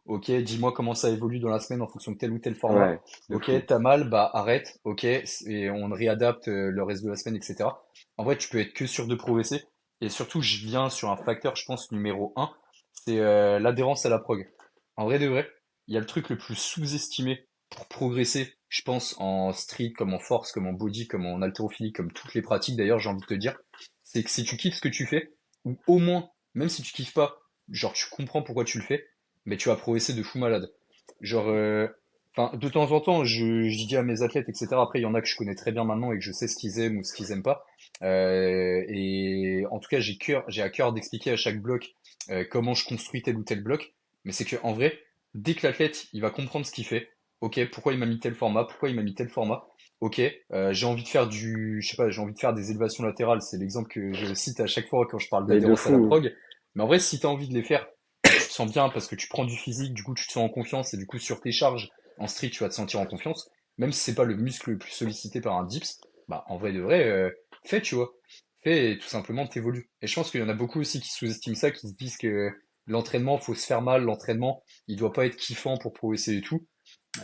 ok, dis-moi comment ça évolue dans la semaine en fonction de tel ou tel format, Ouais, de ok, fou. t'as mal, bah arrête, ok, et on réadapte le reste de la semaine, etc. En vrai, tu peux être que sûr de progresser. Et surtout, je viens sur un facteur, je pense, numéro un, c'est l'adhérence à la prog. En vrai de vrai, il y a le truc le plus sous-estimé pour progresser, je pense, en street, comme en force, comme en body, comme en haltérophilie, comme toutes les pratiques d'ailleurs, j'ai envie de te dire, c'est que si tu kiffes ce que tu fais, ou au moins, même si tu kiffes pas, genre tu comprends pourquoi tu le fais, mais tu vas progresser de fou malade. Genre, enfin, de temps en temps, je dis à mes athlètes, etc. Après, il y en a que je connais très bien maintenant et que je sais ce qu'ils aiment ou ce qu'ils aiment pas. Et en tout cas, j'ai à cœur d'expliquer à chaque bloc comment je construis tel ou tel bloc. Mais c'est que en vrai, dès que l'athlète, il va comprendre ce qu'il fait, ok, pourquoi il m'a mis tel format, pourquoi il m'a mis tel format, ok, j'ai envie de faire je sais pas, j'ai envie de faire des élévations latérales, c'est l'exemple que je cite à chaque fois quand je parle Mais de d'adhérence à la fou. prog. Mais en vrai, si t'as envie de les faire, que tu te sens bien parce que tu prends du physique, du coup tu te sens en confiance et du coup sur tes charges en street tu vas te sentir en confiance, même si c'est pas le muscle le plus sollicité par un dips, bah en vrai de vrai, fais tu vois, fais et tout simplement t'évolues. Et je pense qu'il y en a beaucoup aussi qui sous-estiment ça, qui se disent que l'entraînement faut se faire mal, l'entraînement il doit pas être kiffant pour progresser et tout.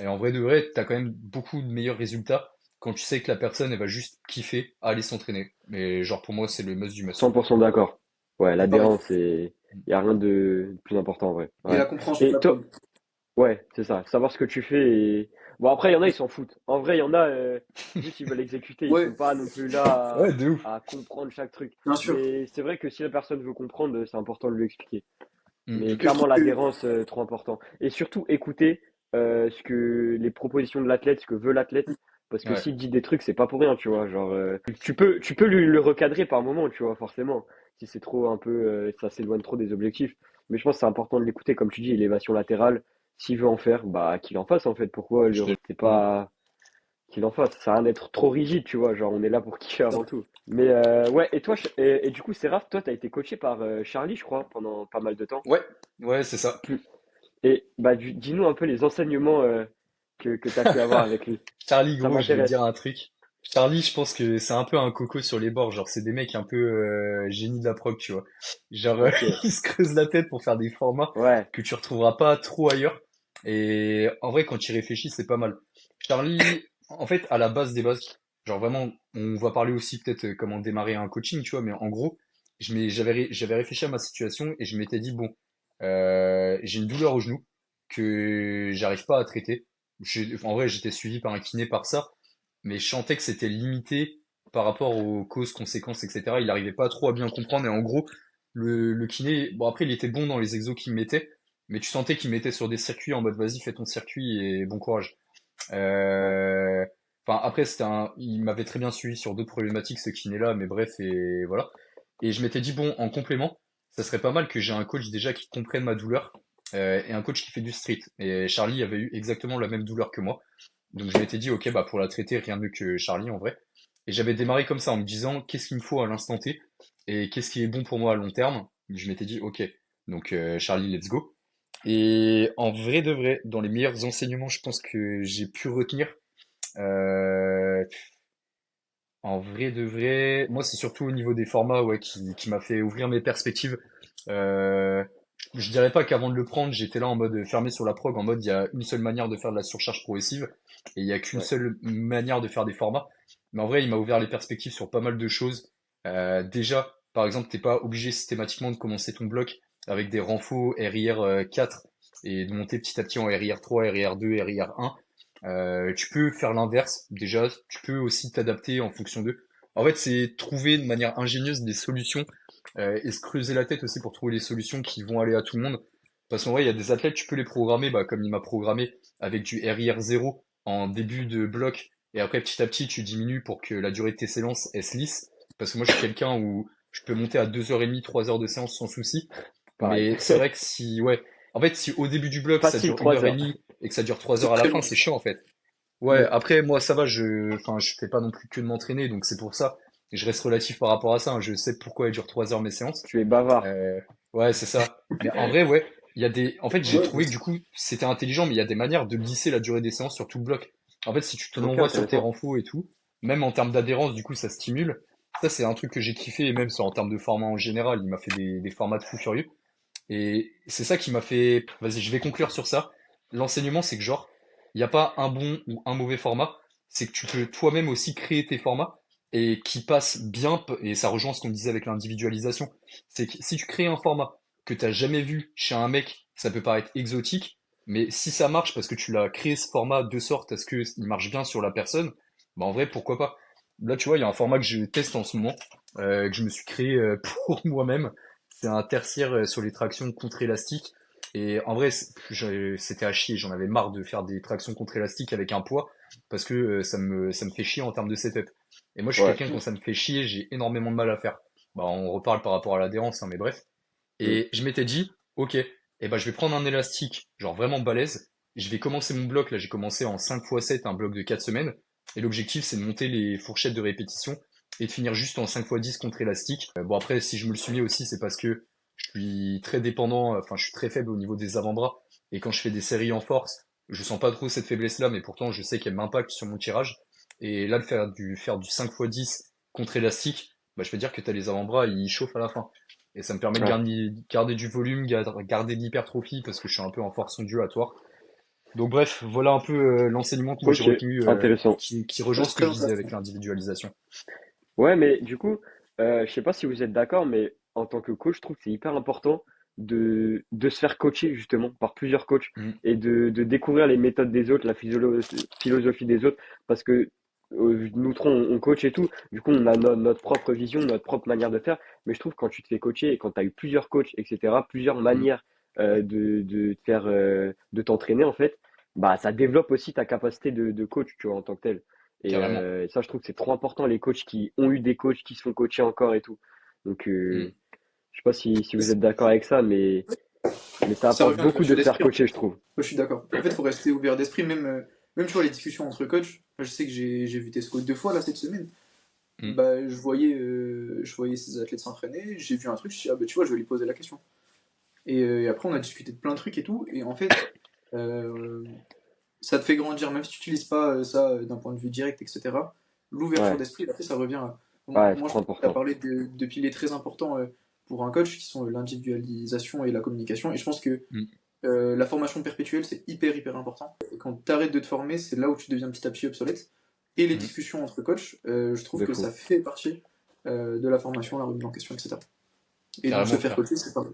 Et en vrai de vrai, t'as quand même beaucoup de meilleurs résultats quand tu sais que la personne elle va juste kiffer à aller s'entraîner. Mais genre pour moi c'est le must du must. 100% d'accord. Ouais, Et pareil. l'adhérence, il y a rien de plus important en vrai. Et Ouais. la compréhension de Et la toi, prog. ouais, c'est ça. Savoir ce que tu fais et bon après il y en a ils s'en foutent. En vrai il y en a juste ils veulent exécuter. Ils sont Ouais, pas non plus là Ouais, de ouf. à comprendre chaque truc. bien sûr. Mais c'est vrai que si la personne veut comprendre, c'est important de lui expliquer. Mais Mm. Que je clairement trouve que. l'adhérence trop important. Et surtout écouter ce que les propositions de l'athlète, ce que veut l'athlète. Parce que Ouais. s'il dit des trucs, c'est pas pour rien, tu vois. Genre, tu peux lui le recadrer par moment, tu vois, forcément. Si c'est trop un peu, ça s'éloigne trop des objectifs. Mais je pense que c'est important de l'écouter, comme tu dis, élévation latérale. S'il veut en faire, bah qu'il en fasse en fait. Pourquoi Je te c'est jure. pas qu'il en fasse? Ça sert à rien d'être trop rigide, tu vois. Genre, on est là pour kiffer Ça. avant tout. Mais ouais, et toi, et du coup, c'est rare, toi, t'as été coaché par Charlie, je crois, pendant pas mal de temps. Ouais, ouais, c'est ça. Et bah, dis-nous un peu les enseignements que tu as pu avoir avec lui. Charlie, Ça gros, je vais te dire m'intéresse. un truc. Charlie, je pense que c'est un peu un coco sur les bords. Genre, c'est des mecs un peu génie de la prog, tu vois. Genre, Ok, ils se creusent la tête pour faire des formats ouais, que tu retrouveras pas trop ailleurs. Et en vrai, quand tu y réfléchis, c'est pas mal. Charlie, en fait, à la base des bases, genre vraiment, on va parler aussi peut-être comment démarrer un coaching, tu vois. Mais en gros, j'avais réfléchi à ma situation et je m'étais dit, bon, j'ai une douleur au genou que j'arrive pas à traiter. En vrai, j'étais suivi par un kiné par ça, mais je sentais que c'était limité par rapport aux causes, conséquences, etc. Il n'arrivait pas trop à bien comprendre. Et en gros, le kiné, bon après, il était bon dans les exos qu'il mettait, mais tu sentais qu'il mettait sur des circuits en mode vas-y, fais ton circuit et bon courage. ouais, Euh, Enfin, après, il m'avait très bien suivi sur d'autres problématiques, ce kiné-là, mais bref, et voilà. Et je m'étais dit, bon, en complément, ça serait pas mal que j'ai un coach déjà qui comprenne ma douleur, et un coach qui fait du street. Et Charlie avait eu exactement la même douleur que moi. Donc je m'étais dit, ok, bah pour la traiter, rien de mieux que Charlie en vrai. Et j'avais démarré comme ça en me disant, qu'est-ce qu'il me faut à l'instant T et qu'est-ce qui est bon pour moi à long terme. Je m'étais dit, ok, donc Charlie, let's go. Et en vrai de vrai, dans les meilleurs enseignements, je pense que j'ai pu retenir, euh, en vrai de vrai, moi c'est surtout au niveau des formats ouais, qui m'a fait ouvrir mes perspectives. Euh, je dirais pas qu'avant de le prendre, j'étais là en mode fermé sur la prog, en mode il y a une seule manière de faire de la surcharge progressive et il y a qu'une Ouais. seule manière de faire des formats. Mais en vrai, il m'a ouvert les perspectives sur pas mal de choses. Déjà, par exemple, t'es pas obligé systématiquement de commencer ton bloc avec des renfos RIR 4 et de monter petit à petit en RIR 3, RIR 2, RIR 1. Tu peux faire l'inverse, déjà, tu peux aussi t'adapter en fonction d'eux. En fait, c'est trouver de manière ingénieuse des solutions et se creuser la tête aussi pour trouver les solutions qui vont aller à tout le monde. Parce qu'en vrai, il y a des athlètes, tu peux les programmer, bah, comme il m'a programmé, avec du RIR 0 en début de bloc, et après petit à petit, tu diminues pour que la durée de tes séances elle se lisse. Parce que moi, je suis quelqu'un où je peux monter à 2h30, 3 heures de séance sans souci. Pareil. Mais c'est vrai que si, ouais, en fait, si au début du bloc, ça Facile dure une 3 heure et heures. demie et que ça dure 3 heures C'est à la très fin, long. c'est chiant en fait. Ouais, Ouais. après, moi, ça va, enfin, je fais pas non plus que de m'entraîner, donc c'est pour ça. Et je reste relatif par rapport à ça, hein. Je sais pourquoi elles durent 3 heures mes séances. Tu es bavard. Euh, ouais, c'est ça. Mais en vrai, ouais, en fait, j'ai Ouais, trouvé que du coup, c'était intelligent, mais il y a des manières de lisser la durée des séances sur tout le bloc. En fait, si tu te Ok, l'envoies sur tes intéressant. renfos et tout, même en termes d'adhérence, du coup, ça stimule. Ça, c'est un truc que j'ai kiffé, et même en termes de format en général, il m'a fait des formats de fou furieux. Et c'est ça qui m'a fait, vas-y, je vais conclure sur ça. L'enseignement, c'est que genre, il n'y a pas un bon ou un mauvais format, c'est que tu peux toi-même aussi créer tes formats et qui passent bien, et ça rejoint ce qu'on disait avec l'individualisation. C'est que si tu crées un format que tu n'as jamais vu chez un mec, ça peut paraître exotique, mais si ça marche parce que tu l'as créé ce format de sorte à ce qu'il marche bien sur la personne, bah en vrai, pourquoi pas? Là, tu vois, il y a un format que je teste en ce moment, que je me suis créé pour moi-même. C'est un tertiaire sur les tractions contre-élastiques. Et en vrai, c'était à chier. J'en avais marre de faire des tractions contre-élastiques avec un poids parce que ça me fait chier en termes de setup. Et moi, je suis Ouais. quelqu'un, quand ça me fait chier, j'ai énormément de mal à faire. Bah, on reparle par rapport à l'adhérence, hein, mais bref. Mm. Et je m'étais dit, ok, eh ben, je vais prendre un élastique, genre vraiment balèze. Je vais commencer mon bloc. Là, j'ai commencé en 5x7, un bloc de 4 semaines. Et l'objectif, c'est de monter les fourchettes de répétition et de finir juste en 5x10 contre élastique. Bon, après, si je me le suis mis aussi, c'est parce que je suis très dépendant, enfin, je suis très faible au niveau des avant-bras. Et quand je fais des séries en force, je sens pas trop cette faiblesse-là, mais pourtant, je sais qu'elle m'impacte sur mon tirage. Et là, faire du 5x10 contre élastique, bah, je peux dire que t'as les avant-bras, ils chauffent à la fin. Et ça me permet de Ouais. garder du volume, garder de l'hypertrophie, parce que je suis un peu en force ondulatoire. Donc bref, voilà un peu l'enseignement que moi j'ai Ok, retenu, intéressant. qui Ouais, rejoint c'est ce que très je disais intéressant. avec l'individualisation. Ouais, mais du coup, je sais pas si vous êtes d'accord, mais en tant que coach, je trouve que c'est hyper important de se faire coacher justement par plusieurs coachs Mm, et de découvrir les méthodes des autres, la philosophie des autres, parce que nous trois, on coach et tout, du coup, on a notre propre vision, notre propre manière de faire, mais je trouve que quand tu te fais coacher et quand tu as eu plusieurs coachs, etc., plusieurs mm, manières de te faire, de t'entraîner, en fait, bah, ça développe aussi ta capacité de coach, tu vois, en tant que tel. carrément. Et ça, je trouve que c'est trop important, les coachs qui ont eu des coachs qui se font coacher encore et tout. Donc, Mm. je sais pas si vous êtes d'accord avec ça, mais ça Ça apporte revient à beaucoup de l'ouverture se faire d'esprit, en fait. coacher, je trouve. Moi, je suis d'accord. En fait, il faut rester ouvert d'esprit, même tu vois, les discussions entre coachs. Moi, je sais que j'ai vu Tesco 2 fois là cette semaine. Mm. Bah, je voyais ces athlètes s'entraîner, j'ai vu un truc, je me suis dit, ah bah tu vois, je vais lui poser la question. Et après, on a discuté de plein de trucs et tout, et en fait, euh, ça te fait grandir, même si tu n'utilises pas ça d'un point de vue direct, etc. L'ouverture Ouais, d'esprit, après, ça revient à... ouais, c'est Moi, je trop trouve que tu as important. parlé de piliers très importants pour un coach, qui sont l'individualisation et la communication, et je pense que Mm. la formation perpétuelle, c'est hyper, hyper important. Et quand tu arrêtes de te former, c'est là où tu deviens petit à petit obsolète. Et les Mm. discussions entre coachs, je trouve De que ça fou. fait partie de la formation, la remise en question, etc. Et donc se Carrément, faire coacher, c'est pas mal.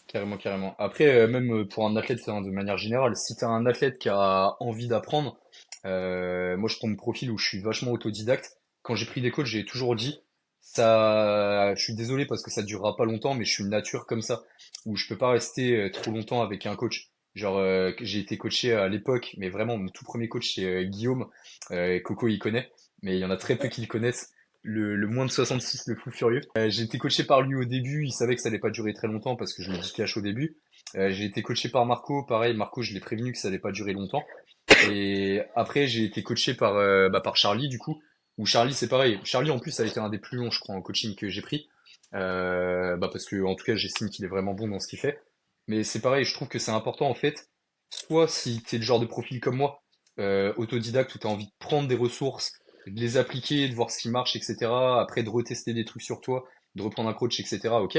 carrément, carrément. Après, même pour un athlète, enfin, de manière générale, si t'as un athlète qui a envie d'apprendre, moi je prends mon profil où je suis vachement autodidacte. Quand j'ai pris des coachs, j'ai toujours dit, ça, je suis désolé parce que ça durera pas longtemps, mais je suis une nature comme ça, où je peux pas rester trop longtemps avec un coach. Genre, que j'ai été coaché à l'époque, mais vraiment, mon tout premier coach, c'est Guillaume. Coco, il connaît, mais il y en a très peu qui le connaissent. Le moins de 66, le fou furieux. J'ai été coaché par lui au début, il savait que ça allait pas durer très longtemps parce que je l'ai dit cash au début. J'ai été coaché par Marco, pareil, Marco, je l'ai prévenu que ça allait pas durer longtemps. Et après, j'ai été coaché par Charlie, du coup, où Charlie, c'est pareil. Charlie, en plus, ça a été un des plus longs, je crois, en coaching que j'ai pris. Parce que, en tout cas, j'estime qu'il est vraiment bon dans ce qu'il fait. Mais c'est pareil, je trouve que c'est important, en fait. Soit si t'es le genre de profil comme moi, autodidacte, où t'as envie de prendre des ressources, de les appliquer, de voir ce qui marche, etc. Après, de retester des trucs sur toi, de reprendre un coach, etc. Ok.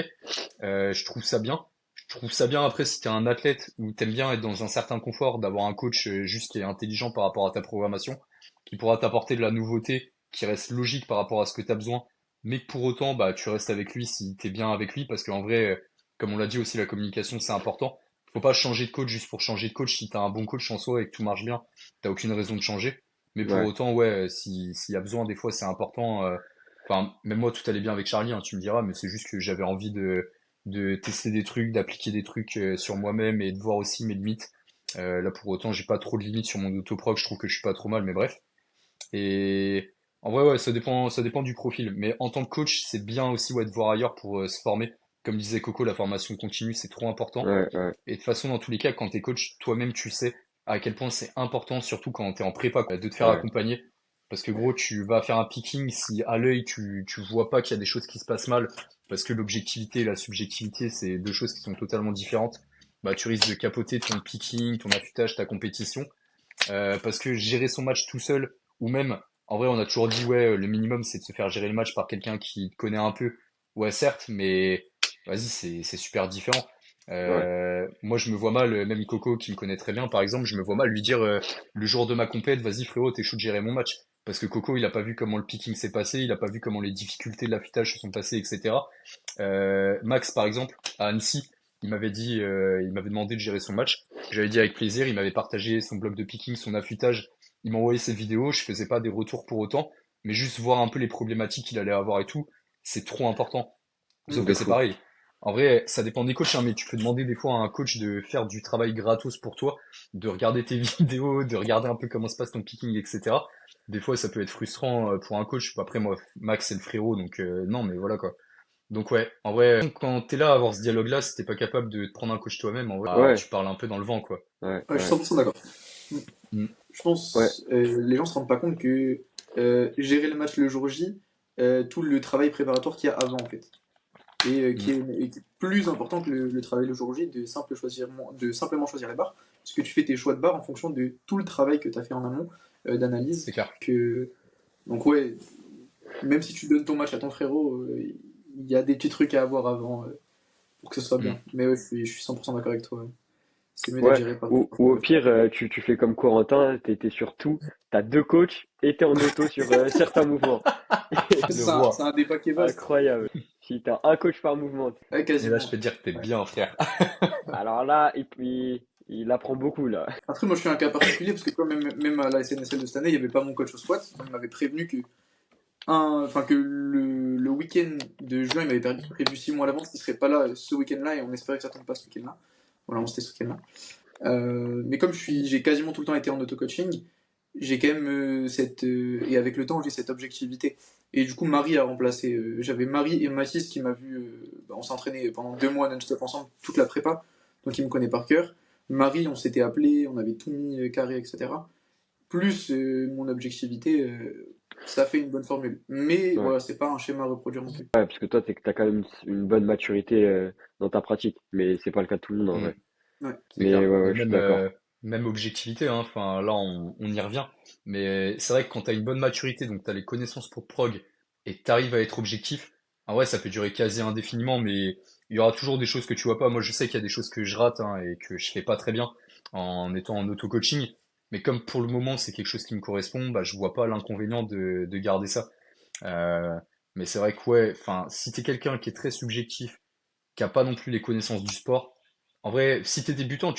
Je trouve ça bien. Je trouve ça bien après si t'es un athlète où t'aimes bien être dans un certain confort, d'avoir un coach juste qui est intelligent par rapport à ta programmation, qui pourra t'apporter de la nouveauté, qui reste logique par rapport à ce que t'as besoin, mais que pour autant, bah, tu restes avec lui si t'es bien avec lui, parce qu'en vrai, comme on l'a dit aussi, la communication c'est important. Faut pas changer de coach juste pour changer de coach. Si t'as un bon coach en soi et que tout marche bien, t'as aucune raison de changer. Mais pour Ouais. autant, ouais, s'il y a besoin, des fois c'est important. Enfin, même moi, tout allait bien avec Charlie, hein, tu me diras, mais c'est juste que j'avais envie de tester des trucs, d'appliquer des trucs sur moi-même et de voir aussi mes limites. Là, pour autant, j'ai pas trop de limites sur mon autoproc, je trouve que je suis pas trop mal, mais bref. Et en vrai, ouais, ça dépend du profil. Mais en tant que coach, c'est bien aussi ouais, de voir ailleurs pour se former. Comme disait Coco, la formation continue, c'est trop important. Ouais, ouais. Et de toute façon, dans tous les cas, quand t'es coach, toi-même, tu sais à quel point c'est important, surtout quand t'es en prépa, quoi, de te faire Ouais. accompagner. Parce que gros, tu vas faire un picking si à l'œil tu vois pas qu'il y a des choses qui se passent mal, parce que l'objectivité et la subjectivité, c'est deux choses qui sont totalement différentes. Bah, tu risques de capoter ton picking, ton affûtage, ta compétition. Parce que gérer son match tout seul, ou même, en vrai, on a toujours dit, ouais, le minimum, c'est de se faire gérer le match par quelqu'un qui te connaît un peu. Ouais, certes, mais vas-y, c'est super différent. Ouais. Moi, je me vois mal, même Coco, qui me connaît très bien, par exemple, je me vois mal lui dire, le jour de ma compète, vas-y, frérot, t'es chaud de gérer mon match. Parce que Coco, il a pas vu comment le picking s'est passé, il a pas vu comment les difficultés de l'affûtage se sont passées, etc. Max, par exemple, à Annecy, il m'avait demandé de gérer son match. J'avais dit avec plaisir, il m'avait partagé son bloc de picking, son affûtage. Il m'a envoyé ses vidéos, je faisais pas des retours pour autant, mais juste voir un peu les problématiques qu'il allait avoir et tout, c'est trop important. Sauf que De c'est fou. pareil. En vrai, ça dépend des coachs, hein, mais tu peux demander des fois à un coach de faire du travail gratos pour toi, de regarder tes vidéos, de regarder un peu comment se passe ton picking, etc. Des fois, ça peut être frustrant pour un coach. Après, moi, Max, c'est le frérot, donc non, mais voilà quoi. Donc ouais, en vrai, quand t'es là à avoir ce dialogue-là, si t'es pas capable de te prendre un coach toi-même, en vrai, bah, Ouais. tu parles un peu dans le vent, quoi. Ouais. Ouais, je suis Ouais. 100% d'accord. Mm. Je Ouais. pense les gens se rendent pas compte que gérer le match le jour J, tout le travail préparatoire qu'il y a avant en fait, Mm. et qui est plus important que le travail le jour J de simplement choisir les barres, parce que tu fais tes choix de barres en fonction de tout le travail que tu as fait en amont C'est d'analyse. clair. Donc ouais, même si tu donnes ton match à ton frérot, il y a des petits trucs à avoir avant pour que ce soit Mm. bien. Mais ouais, je suis 100% d'accord avec toi. Ouais. C'est mieux d'être Ouais. géré par. Ou au pire, tu fais comme Corentin, t'es sur tout, t'as deux coachs et t'es en auto sur certains mouvements. Le C'est roi. un débat qui est vaste. Incroyable. Si t'as un coach par mouvement. Ouais, Et là, je quasiment. peux te dire que t'es Ouais. bien, frère. Alors là, il apprend beaucoup là. Après, moi, je suis un cas particulier parce que quand même à la SNSL de cette année, il n'y avait pas mon coach au squat. On m'avait prévenu que le week-end de juin, il m'avait prévu 6 mois à l'avance qu'il serait pas là ce week-end-là et on espérait que ça tombe pas ce week-end-là. Voilà, on c'était ce week-end-là. Mais comme j'ai quasiment tout le temps été en auto-coaching, j'ai quand même et avec le temps, j'ai cette objectivité. Et du coup, Marie a remplacé. J'avais Marie et Mathis qui m'a vu. On s'entraînait pendant 2 mois non-stop ensemble, toute la prépa. Donc, il me connaît par cœur. Marie, on s'était appelé, on avait tout mis carré, etc. Plus mon objectivité, ça fait une bonne formule. Mais Ouais. voilà, c'est pas un schéma à reproduire non plus. Ouais, parce que toi, t'as quand même une bonne maturité dans ta pratique, mais c'est pas le cas de tout le monde en Mm. vrai. Ouais. C'est Mais clair. ouais, Mais ouais, je suis d'accord. même objectivité, hein. Enfin, là, on y revient. Mais c'est vrai que quand t'as une bonne maturité, donc t'as les connaissances pour prog, et t'arrives à être objectif, en vrai, ça peut durer quasi indéfiniment, mais il y aura toujours des choses que tu vois pas. Moi, je sais qu'il y a des choses que je rate, hein, et que je fais pas très bien en étant en auto-coaching. Mais comme pour le moment, c'est quelque chose qui me correspond, bah, je vois pas l'inconvénient de garder ça. Euh, mais c'est vrai que ouais, enfin, si t'es quelqu'un qui est très subjectif, qui a pas non plus les connaissances du sport, en vrai, si t'es débutant,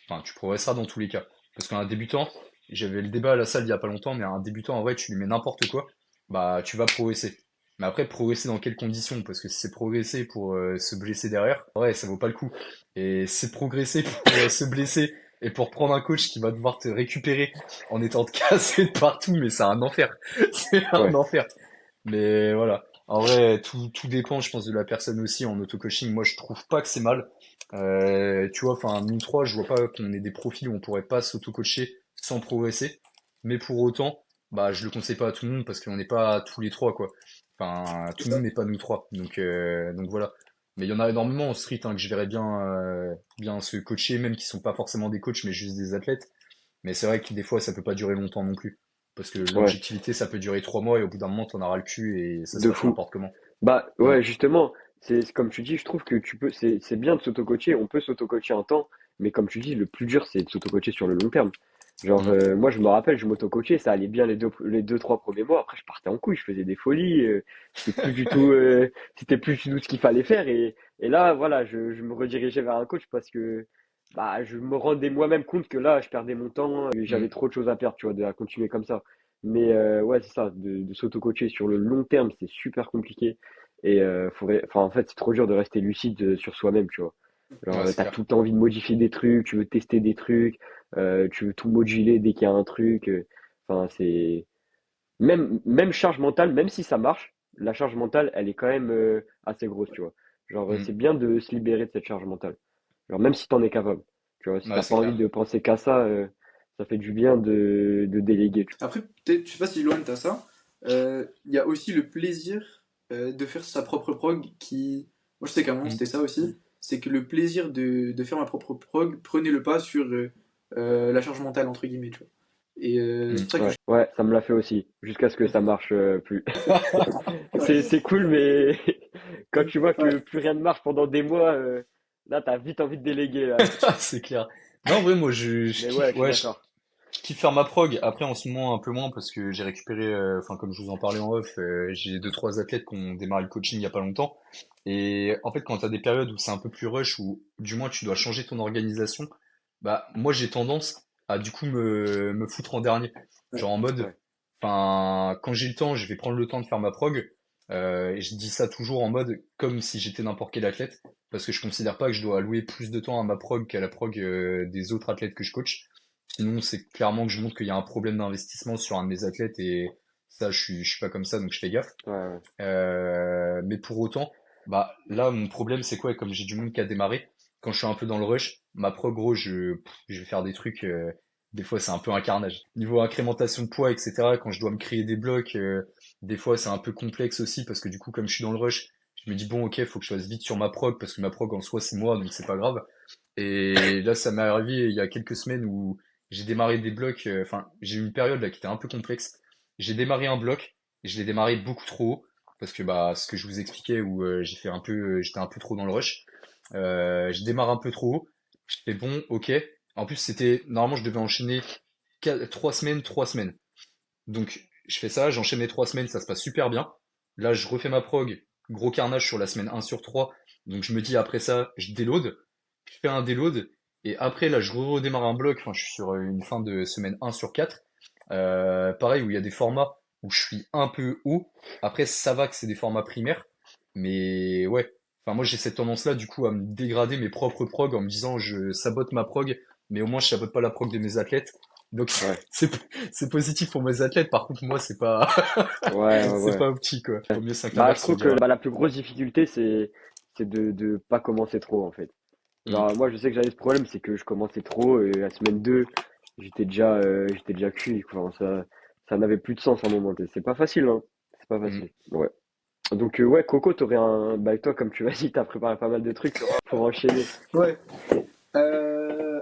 enfin, tu progresseras dans tous les cas. Parce qu'un débutant, j'avais le débat à la salle il y a pas longtemps, mais un débutant, en vrai, tu lui mets n'importe quoi, bah, tu vas progresser. Mais après, progresser dans quelles conditions? Parce que si c'est progresser pour se blesser derrière, ouais, ça vaut pas le coup. Et si c'est progresser pour se blesser et pour prendre un coach qui va devoir te récupérer en étant cassé de partout, mais c'est un enfer. C'est un Ouais, enfer. Mais voilà. En vrai, tout dépend, je pense, de la personne aussi en auto-coaching. Moi, je trouve pas que c'est mal. Tu vois, enfin, nous trois, je vois pas qu'on ait des profils où on pourrait pas s'auto-coacher sans progresser. Mais pour autant, bah, je le conseille pas à tout le monde parce qu'on n'est pas tous les trois, quoi. Enfin, C'est tout le monde ça. n'est pas nous trois. Donc voilà. Mais il y en a énormément en street hein, que je verrais bien se coacher, même qui sont pas forcément des coachs, mais juste des athlètes. Mais c'est vrai que des fois, ça peut pas durer longtemps non plus. Parce que ouais, l'objectivité, ça peut durer 3 mois et au bout d'un moment, t'en auras le cul et ça se de passe fou. n'importe comment. Bah Mm. ouais, justement, c'est comme tu dis, je trouve que c'est bien de s'auto-coacher, on peut s'auto-coacher un temps, mais comme tu dis, le plus dur c'est de s'auto-coacher sur le long terme. Genre Mm. moi je me rappelle, je m'auto-coachais, ça allait bien les deux trois premiers mois, après je partais en couille, je faisais des folies, c'était plus du tout ce qu'il fallait faire et là voilà, je me redirigeais vers un coach parce que bah je me rendais moi-même compte que là je perdais mon temps, j'avais Mm. trop de choses à perdre, tu vois, de à continuer comme ça. Mais ouais, c'est ça, de s'auto-coacher sur le long terme, c'est super compliqué. Et enfin, en fait, c'est trop dur de rester lucide sur soi-même, tu vois. Genre, Ouais, c'est t'as clair. tout le temps envie de modifier des trucs, tu veux tester des trucs, tu veux tout moduler dès qu'il y a un truc. Enfin, c'est même charge mentale, même si ça marche, la charge mentale, elle est quand même assez grosse, tu vois. Genre, Mm. c'est bien de se libérer de cette charge mentale. Genre, même si t'en es capable, tu vois, si Ouais, t'as c'est pas envie clair. de penser qu'à ça, ça fait du bien de déléguer. Après, peut-être, je sais pas si Loan t'as ça, il y a aussi le plaisir de faire sa propre prog qui. Moi, je sais qu'à un moment, Mm. c'était ça aussi. C'est que le plaisir de faire ma propre prog prenait le pas sur la charge mentale, entre guillemets, tu vois. Et c'est Mm. pour ça que Ouais, ouais, ça me l'a fait aussi, jusqu'à ce que ça marche plus. C'est cool, mais quand tu vois que Ouais, plus rien ne marche pendant des mois, là, t'as vite envie de déléguer, là. C'est clair. Non, en vrai, moi, je Mais ouais, kiffe, je suis ouais, d'accord. je kiffe faire ma prog. Après, en ce moment, un peu moins parce que j'ai récupéré, enfin, comme je vous en parlais en off, j'ai deux, trois athlètes qui ont démarré le coaching il y a pas longtemps. Et en fait, quand tu as des périodes où c'est un peu plus rush, ou du moins tu dois changer ton organisation, bah, moi, j'ai tendance à du coup me foutre en dernier. ouais, Genre en mode, Ouais, enfin, quand j'ai le temps, je vais prendre le temps de faire ma prog. Et je dis ça toujours en mode comme si j'étais n'importe quel athlète, parce que je considère pas que je dois allouer plus de temps à ma prog qu'à la prog des autres athlètes que je coach. Sinon, c'est clairement que je montre qu'il y a un problème d'investissement sur un de mes athlètes et ça, je suis pas comme ça, donc je fais gaffe. ouais, ouais. Mais pour autant, bah là, mon problème, c'est quoi? Comme j'ai du monde qui a démarré, quand je suis un peu dans le rush, ma prog, gros, je vais faire des trucs. Des fois, c'est un peu un carnage. Niveau incrémentation de poids, etc. Quand je dois me créer des blocs, des fois, c'est un peu complexe aussi parce que du coup, comme je suis dans le rush, je me dis bon, ok, faut que je fasse vite sur ma prog parce que ma prog en soi, c'est moi, donc c'est pas grave. Et là, ça m'est arrivé il y a quelques semaines où j'ai démarré des blocs. Enfin, j'ai eu une période là qui était un peu complexe. J'ai démarré un bloc et je l'ai démarré beaucoup trop haut parce que bah ce que je vous expliquais où j'étais un peu trop dans le rush. Je démarre un peu trop haut. Je fais bon, ok. En plus, c'était normalement je devais enchaîner 3 semaines, 3 semaines. Donc je fais ça, j'enchaîne les 3 semaines, ça se passe super bien. Là, je refais ma prog, gros carnage sur la semaine 1/3. Donc je me dis après ça, je déload, je fais un déload, et après là, je redémarre un bloc, enfin je suis sur une fin de semaine 1/4. Pareil, où il y a des formats où je suis un peu haut. Après, ça va que c'est des formats primaires, mais ouais. Enfin, moi j'ai cette tendance-là du coup à me dégrader mes propres prog en me disant je sabote ma prog, mais au moins je sabote pas la prog de mes athlètes. Donc Ouais, c'est c'est positif pour mes athlètes. Par contre, moi c'est pas ouais, ouais, c'est ouais. pas optique quoi. Vaut mieux 5 Bah, je l'inverse se trouve que dire. bah, la plus grosse difficulté, c'est de pas commencer trop, en fait. Hmm. Genre, moi, je sais que j'avais ce problème, c'est que je commençais trop, et la semaine 2 j'étais déjà cuit, quoi. Ça n'avait plus de sens à un moment. C'est pas facile, hein. C'est pas Hmm. facile. Ouais. Donc, ouais, Coco, t'aurais un. Bah, toi, comme tu m'as dit, t'as préparé pas mal de trucs pour enchaîner. ouais.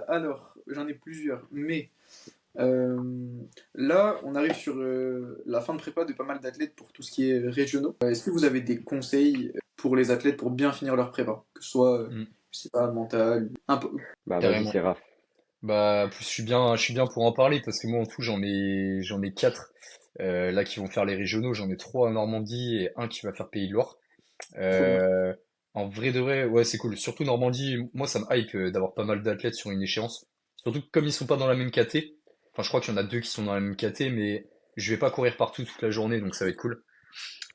Alors, j'en ai plusieurs, mais euh, là, on arrive sur la fin de prépa de pas mal d'athlètes pour tout ce qui est régionaux. Est-ce que vous avez des conseils pour les athlètes pour bien finir leur prépa? Que ce soit, Hmm. je sais pas, mental, un peu. Bah, vas-y, Carrément. c'est Raph. Bah, plus je suis bien pour en parler parce que moi en tout j'en ai quatre là qui vont faire les régionaux. J'en ai trois en Normandie et un qui va faire Pays de Loire. Trop bien. Euh, En vrai de vrai, ouais, c'est cool. Surtout Normandie, moi ça me hype d'avoir pas mal d'athlètes sur une échéance. Surtout que comme ils sont pas dans la même caté, enfin je crois qu'il y en a deux qui sont dans la même caté, mais je vais pas courir partout toute la journée, donc ça va être cool.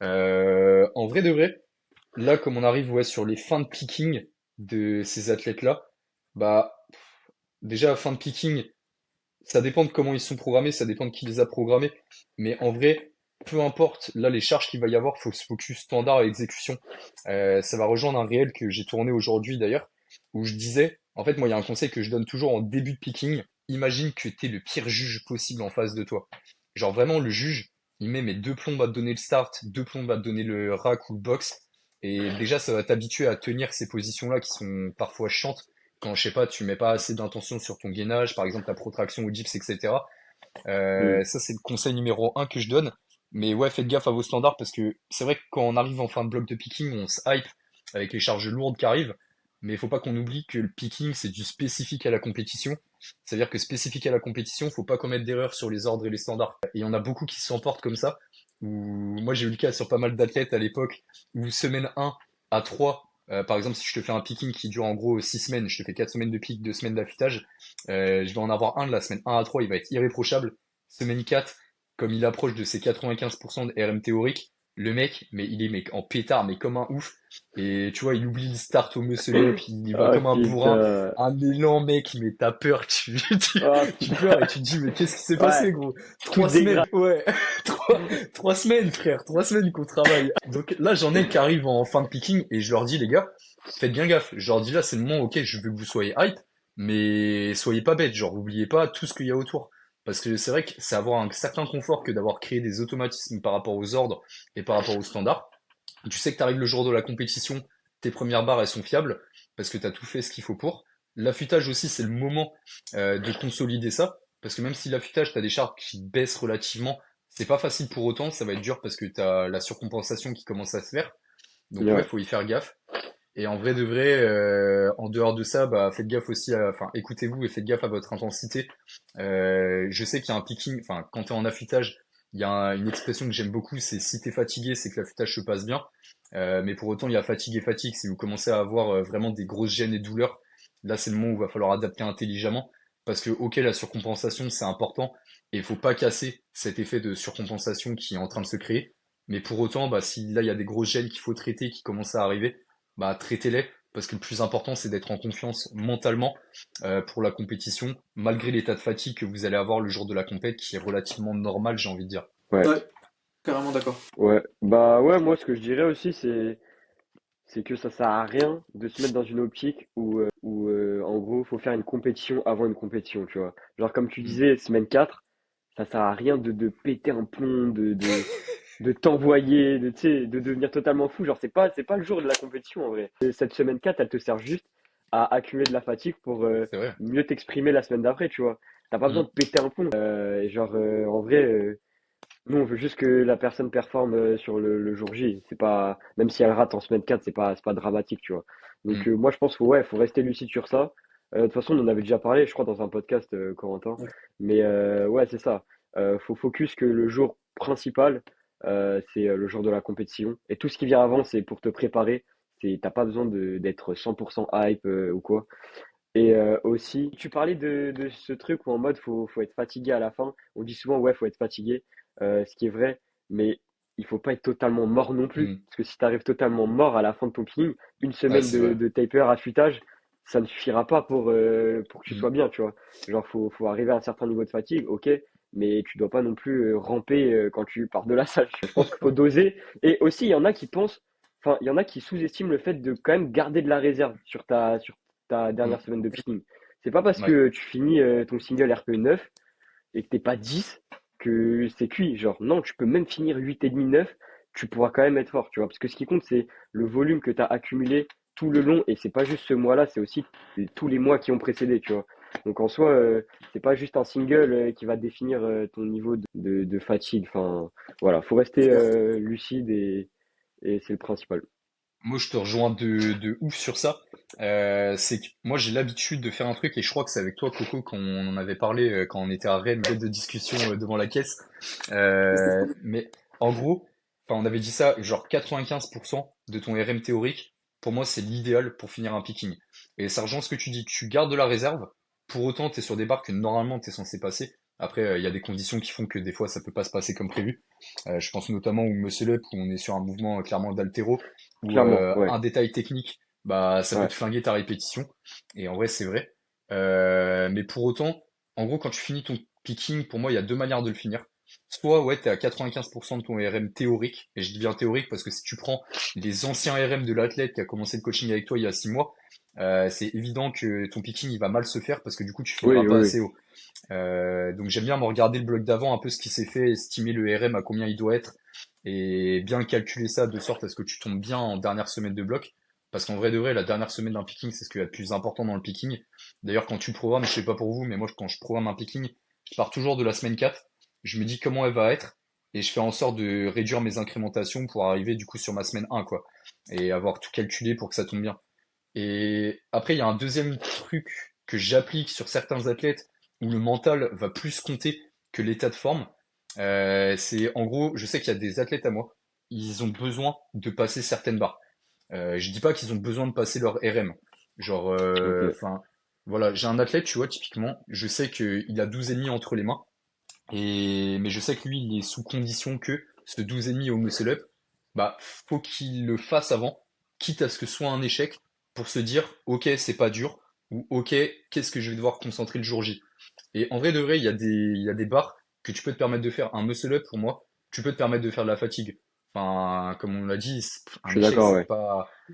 En vrai de vrai, là, comme on arrive ouais, sur les fins de picking de ces athlètes-là, bah déjà fin de picking, ça dépend de comment ils sont programmés, ça dépend de qui les a programmés. Mais en vrai, peu importe, là, les charges qu'il va y avoir, faut se focus standard et exécution. Ça va rejoindre un réel que j'ai tourné aujourd'hui d'ailleurs, où je disais, en fait, moi, il y a un conseil que je donne toujours en début de picking. Imagine que t'es le pire juge possible en face de toi. Genre vraiment, le juge, il met mes deux plombes à te donner le start, deux plombes à te donner le rack ou le box. Et déjà, ça va t'habituer à tenir ces positions-là qui sont parfois chiantes quand, je sais pas, tu mets pas assez d'intention sur ton gainage, par exemple ta protraction au dips, etc. Hmm. Ça, c'est le conseil numéro un que je donne. Mais ouais, faites gaffe à vos standards parce que c'est vrai que quand on arrive en fin de bloc de picking, on se hype avec les charges lourdes qui arrivent. Mais il faut pas qu'on oublie que le picking, c'est du spécifique à la compétition. C'est-à-dire que spécifique à la compétition, faut pas commettre d'erreurs sur les ordres et les standards. Et il y en a beaucoup qui s'emportent comme ça. Où moi, j'ai eu le cas sur pas mal d'athlètes à l'époque où semaine 1 à 3, par exemple, si je te fais un picking qui dure en gros 6 semaines, je te fais 4 semaines de pick, 2 semaines d'affûtage, je vais en avoir un de la semaine 1 à 3, il va être irréprochable. Semaine 4, comme il approche de ses 95% de RM théorique, le mec, mais il est mec, en pétard, mais comme un ouf. Et tu vois, il oublie le start au muscle up, il va Ah comme un bourrin, putain. un élan, mec, mais t'as peur, Ah tu pleures putain. et tu te dis, mais qu'est-ce qui s'est Ouais, passé, gros? tout 3 semaines, dégrade. ouais, trois semaines, frère, 3 semaines qu'on travaille. Donc là, j'en ai qui arrivent en fin de picking et je leur dis, les gars, faites bien gaffe. Je leur dis là, c'est le moment, ok, je veux que vous soyez hype, mais soyez pas bêtes, genre, oubliez pas tout ce qu'il y a autour. Parce que c'est vrai que c'est avoir un certain confort que d'avoir créé des automatismes par rapport aux ordres et par rapport aux standards. Tu sais que tu arrives le jour de la compétition, tes premières barres elles sont fiables parce que tu as tout fait ce qu'il faut pour. L'affûtage aussi, c'est le moment de consolider ça parce que même si l'affûtage, tu as des charges qui baissent relativement, c'est pas facile pour autant, ça va être dur parce que tu as la surcompensation qui commence à se faire. Donc ouais, Ouais. faut y faire gaffe. Et en vrai de vrai, en dehors de ça, bah faites gaffe aussi enfin écoutez-vous et faites gaffe à votre intensité. Je sais qu'il y a un picking, enfin quand t'es en affûtage, il y a une expression que j'aime beaucoup, c'est si t'es fatigué, c'est que l'affûtage se passe bien. Mais pour autant, il y a fatigue et fatigue. Si vous commencez à avoir vraiment des grosses gênes et douleurs, là c'est le moment où il va falloir adapter intelligemment. Parce que ok, la surcompensation c'est important et il faut pas casser cet effet de surcompensation qui est en train de se créer. Mais pour autant, bah si là il y a des grosses gênes qu'il faut traiter, qui commencent à arriver, bah traitez-les parce que le plus important c'est d'être en confiance mentalement pour la compétition, malgré l'état de fatigue que vous allez avoir le jour de la compète qui est relativement normal, j'ai envie de dire. Ouais. Ouais, carrément d'accord. Ouais. Bah ouais, moi ce que je dirais aussi c'est que ça sert à rien de se mettre dans une optique où en gros faut faire une compétition avant une compétition, tu vois. Genre comme tu Mm. disais, semaine 4 ça sert à rien de péter un plomb, de t'envoyer, tu sais, de devenir totalement fou. Genre c'est pas le jour de la compétition en vrai. Et cette semaine 4 elle te sert juste à accumuler de la fatigue pour C'est vrai. mieux t'exprimer la semaine d'après, tu vois. T'as pas besoin Mm. de péter un plomb. Et genre en vrai, nous, on veut juste que la personne performe sur le jour J. C'est pas, même si elle rate en semaine 4, c'est pas dramatique, tu vois. Donc, Mm. moi, je pense qu'il ouais, faut rester lucide sur ça. De toute façon, on en avait déjà parlé, je crois, dans un podcast, Corentin. Ouais. Mais ouais, c'est ça. Faut focus que le jour principal, c'est le jour de la compétition. Et tout ce qui vient avant, c'est pour te préparer. T'as pas besoin d'être 100% hype ou quoi. Et aussi, tu parlais de ce truc où en mode faut être fatigué à la fin. On dit souvent ouais, faut être fatigué, ce qui est vrai, mais il faut pas être totalement mort non plus. Mm. Parce que si tu arrives totalement mort à la fin de ton peeling, une Ouais, semaine c'est de, vrai. de taper affûtage, ça ne suffira pas pour que tu Mm. sois bien, tu vois. Genre, faut arriver à un certain niveau de fatigue, ok, mais tu dois pas non plus ramper quand tu pars de la salle. Je pense qu'il faut doser. Et aussi, il y en a qui pensent, enfin, il y en a qui sous-estiment le fait de quand même garder de la réserve sur ta Mm. dernière semaine de picking. C'est pas parce Ouais. que tu finis ton single RPE 9 et que t'es pas 10 que c'est cuit. Genre, non, tu peux même finir 8,5, 9, tu pourras quand même être fort, tu vois. Parce que ce qui compte, c'est le volume que tu as accumulé tout le long, et c'est pas juste ce mois-là, c'est aussi tous les mois qui ont précédé, tu vois. Donc en soi, c'est pas juste un single qui va définir ton niveau de fatigue. Enfin, voilà, faut rester Clair. lucide et c'est le principal. Moi, je te rejoins de ouf sur ça. C'est que moi, j'ai l'habitude de faire un truc, et je crois que c'est avec toi, Coco, qu'on en avait parlé quand on était à Rennes, de discussion devant la caisse. Mais en gros, enfin, on avait dit ça, genre 95% de ton RM théorique, pour moi, c'est l'idéal pour finir un picking. Et ça rejoint ce que tu dis, tu gardes de la réserve, pour autant, tu es sur des barres que normalement tu es censé passer. Après, il y a des conditions qui font que des fois, ça peut pas se passer comme prévu. Je pense notamment au muscle up, où on est sur un mouvement clairement d'haltéro, où Clairement, ouais, un détail technique, bah, ça peut ouais. te flinguer ta répétition. Et en vrai, c'est vrai. Mais pour autant, en gros, quand tu finis ton picking, pour moi, il y a deux manières de le finir. Soit, ouais, t'es à 95% de ton RM théorique, et je dis bien théorique parce que si tu prends les anciens RM de l'athlète qui a commencé le coaching avec toi il y a 6 mois, c'est évident que ton picking il va mal se faire parce que du coup tu finiras Oui, pas oui, oui. assez haut. Donc j'aime bien me regarder le bloc d'avant, un peu ce qui s'est fait, estimer le RM à combien il doit être, et bien calculer ça de sorte à ce que tu tombes bien en dernière semaine de bloc. Parce qu'en vrai de vrai, la dernière semaine d'un picking, c'est ce qu'il y a de plus important dans le picking. D'ailleurs, quand tu programmes, je sais pas pour vous, mais moi, quand je programme un picking, je pars toujours de la semaine 4. Je me dis comment elle va être, et je fais en sorte de réduire mes incrémentations pour arriver du coup sur ma semaine 1, quoi. Et avoir tout calculé pour que ça tombe bien. Et après, il y a un deuxième truc que j'applique sur certains athlètes où le mental va plus compter que l'état de forme. C'est en gros, je sais qu'il y a des athlètes à moi, ils ont besoin de passer certaines barres. Je dis pas qu'ils ont besoin de passer leur RM. Genre, Ok. enfin, voilà, j'ai un athlète, tu vois, typiquement, je sais qu'il a 12,5 entre les mains, mais je sais que lui, il est sous condition que ce 12,5 au muscle up, bah, faut qu'il le fasse avant, quitte à ce que ce soit un échec, pour se dire, ok, c'est pas dur, ou ok, qu'est-ce que je vais devoir concentrer le jour J. Et en vrai de vrai, il y a des barres que tu peux te permettre de faire. Un muscle up, pour moi, tu peux te permettre de faire de la fatigue. Enfin, comme on l'a dit, Je un suis échec, d'accord, ouais.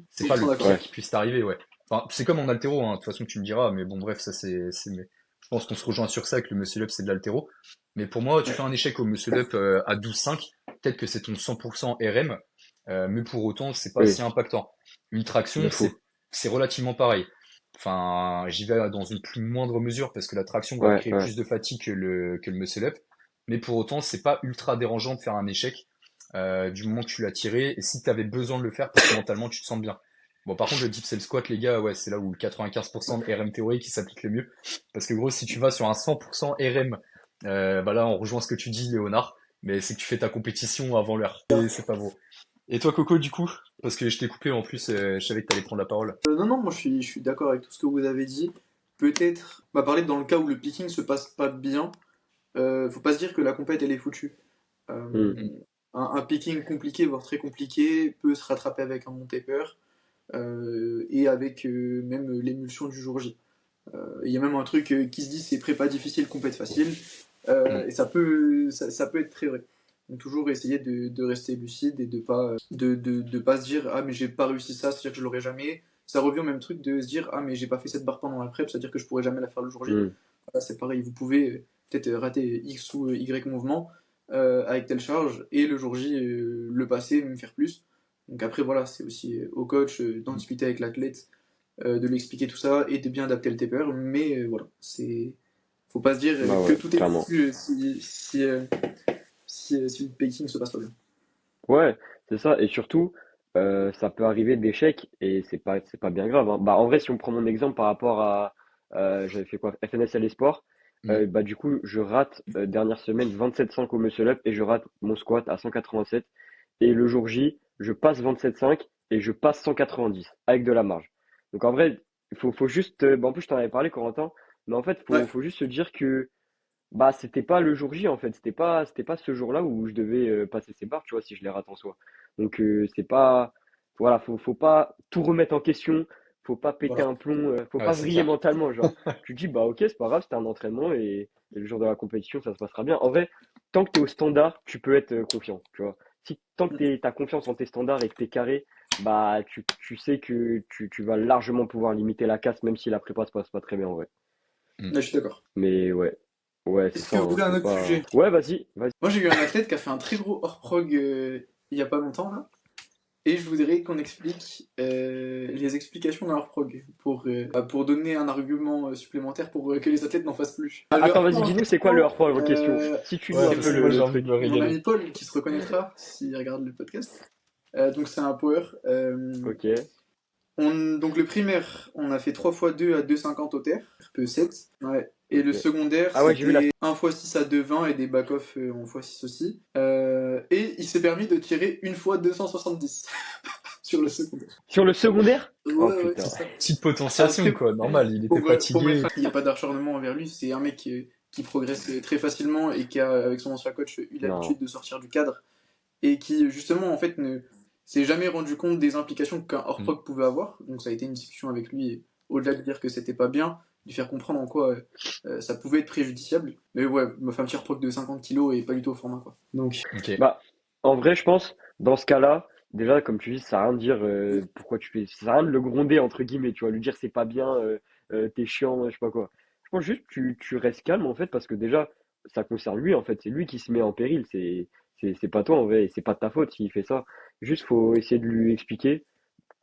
c'est pas 100% le pire d'accord. Ouais. qui puisse t'arriver, ouais. Enfin, c'est comme en haltéro, hein. De toute façon, tu me diras, mais bon, bref, ça mais je pense qu'on se rejoint sur ça, que le muscle up, c'est de l'haltéro. Mais pour moi, tu Ouais. fais un échec au muscle up à 12,5, peut-être que c'est ton 100% RM, mais pour autant, c'est pas si Oui, impactant. Une de traction, fou. c'est relativement pareil. Enfin, j'y vais dans une plus moindre mesure parce que la traction va Ouais, créer ouais. plus de fatigue que le muscle up. Mais pour autant, c'est pas ultra dérangeant de faire un échec du moment que tu l'as tiré et si tu avais besoin de le faire parce que mentalement tu te sens bien. Bon, par contre, le dips et le squat, les gars, ouais, c'est là où le 95% de RM théorique qui s'applique le mieux. Parce que gros, si tu vas sur un 100% RM, bah là, on rejoint ce que tu dis, Léonard, mais c'est que tu fais ta compétition avant l'heure. Et c'est pas beau. Et toi, Coco, du coup? Parce que je t'ai coupé en plus, je savais que t'allais prendre la parole. Non, non, moi je suis d'accord avec tout ce que vous avez dit. Peut-être, bah, parler dans le cas où le picking se passe pas bien, faut pas se dire que la compète elle est foutue. Hmm. Euh, un picking compliqué, voire très compliqué, peut se rattraper avec un bon taper et avec même l'émulsion du jour J. Il y a même un truc qui se dit c'est prépa difficile, compète facile, Mm. et ça peut être très vrai. Donc toujours essayer de rester lucide et de pas se dire ah mais j'ai pas réussi ça, c'est-à-dire que je l'aurai jamais. Ça revient au même truc de se dire ah mais j'ai pas fait cette barre pendant la prep, c'est-à-dire que je pourrai jamais la faire le jour J. Hmm. Voilà, c'est pareil, vous pouvez peut-être rater X ou Y mouvement avec telle charge et le jour J le passer, même faire plus. Donc après voilà, c'est aussi au coach d'en discuter avec l'athlète, de lui expliquer tout ça et de bien adapter le taper. Mais voilà, c'est faut pas se dire Bah que ouais, tout est clairement. foutu si le pacing se passe pas bien. Ouais, c'est ça. Et surtout, ça peut arriver d'échecs et c'est pas bien grave, hein. Bah, en vrai, si on prend mon exemple par rapport à, j'avais fait quoi? FNS les sports. Mm. Bah, du coup, je rate, dernière semaine, 27,5 au muscle up et je rate mon squat à 187. Et le jour J, je passe 27,5 et je passe 190 avec de la marge. Donc en vrai, faut juste, bah, en plus, je t'en avais parlé, Corentin, mais en fait, Ouais, faut juste se dire que bah, c'était pas le jour J en fait, c'était pas ce jour-là où je devais passer ces barres, tu vois, si je les rate en soi. Donc c'est pas voilà, faut pas tout remettre en question, faut pas péter voilà. un plomb, faut Ouais, pas c'est vriller clair. mentalement, genre. Tu te dis bah OK, c'est pas grave, c'était un entraînement et le jour de la compétition, ça se passera bien. En vrai, tant que tu es au standard, tu peux être confiant, tu vois. Si tant que tu as confiance en tes standards et que tu es carré, bah tu sais que tu vas largement pouvoir limiter la casse même si la prépa se passe pas très bien en vrai. Mm. Là, je suis d'accord. Mais ouais. Ouais, c'est Est-ce ça, que vous hein, voulez un faut autre pas. sujet? Ouais, vas-y, vas-y. Moi, j'ai eu un athlète qui a fait un très gros hors-prog il y a pas longtemps là. Et je voudrais qu'on explique les explications d'un hors-prog pour donner un argument supplémentaire pour que les athlètes n'en fassent plus. Le Attends, vas-y, hors-prog, dis-nous, c'est quoi le en hors en question? euh, Situe-nous Ouais, un c'est peu parce que moi j'ai le envie de truc. me mon régaler. ami Paul qui se reconnaîtra s'il regarde le podcast. Donc c'est un power. Ok, Donc le primaire, on a fait 3 fois 2 à 2,50 au terre, RPE 7. Ouais. Et le ok. secondaire, Ah ouais, j'ai vu la. c'était 1 fois 6 à 2,20 et des back-off en fois 6 aussi. Et il s'est permis de tirer une fois 270 sur le secondaire. Sur le secondaire? Ouais, Oh c'est putain. ça. Petite potentiation, Après, quoi, normal, il était pour mettre, fatigué. il n'y a pas d'acharnement envers lui, c'est un mec qui progresse très facilement et qui a, avec son ancien coach, eu l'habitude Non. de sortir du cadre et qui, justement, en fait, ne s'est jamais rendu compte des implications qu'un Mm. hors-prog pouvait avoir. Donc, ça a été une discussion avec lui, et au-delà de dire que c'était pas bien, lui faire comprendre en quoi ça pouvait être préjudiciable. Mais ouais, me fait un petit hors-prog de 50 kilos et pas du tout au format, quoi. Donc, Ok. Bah, en vrai, je pense, dans ce cas-là, déjà, comme tu dis, ça sert à rien de dire pourquoi tu fais. Ça sert à rien de le gronder, entre guillemets, tu vois, lui dire c'est pas bien, t'es chiant, je sais pas quoi. Je pense juste que tu restes calme, en fait, parce que déjà, ça concerne lui, en fait. C'est lui qui se met en péril. C'est pas toi, en vrai, et c'est pas de ta faute s'il fait ça. Juste, faut essayer de lui expliquer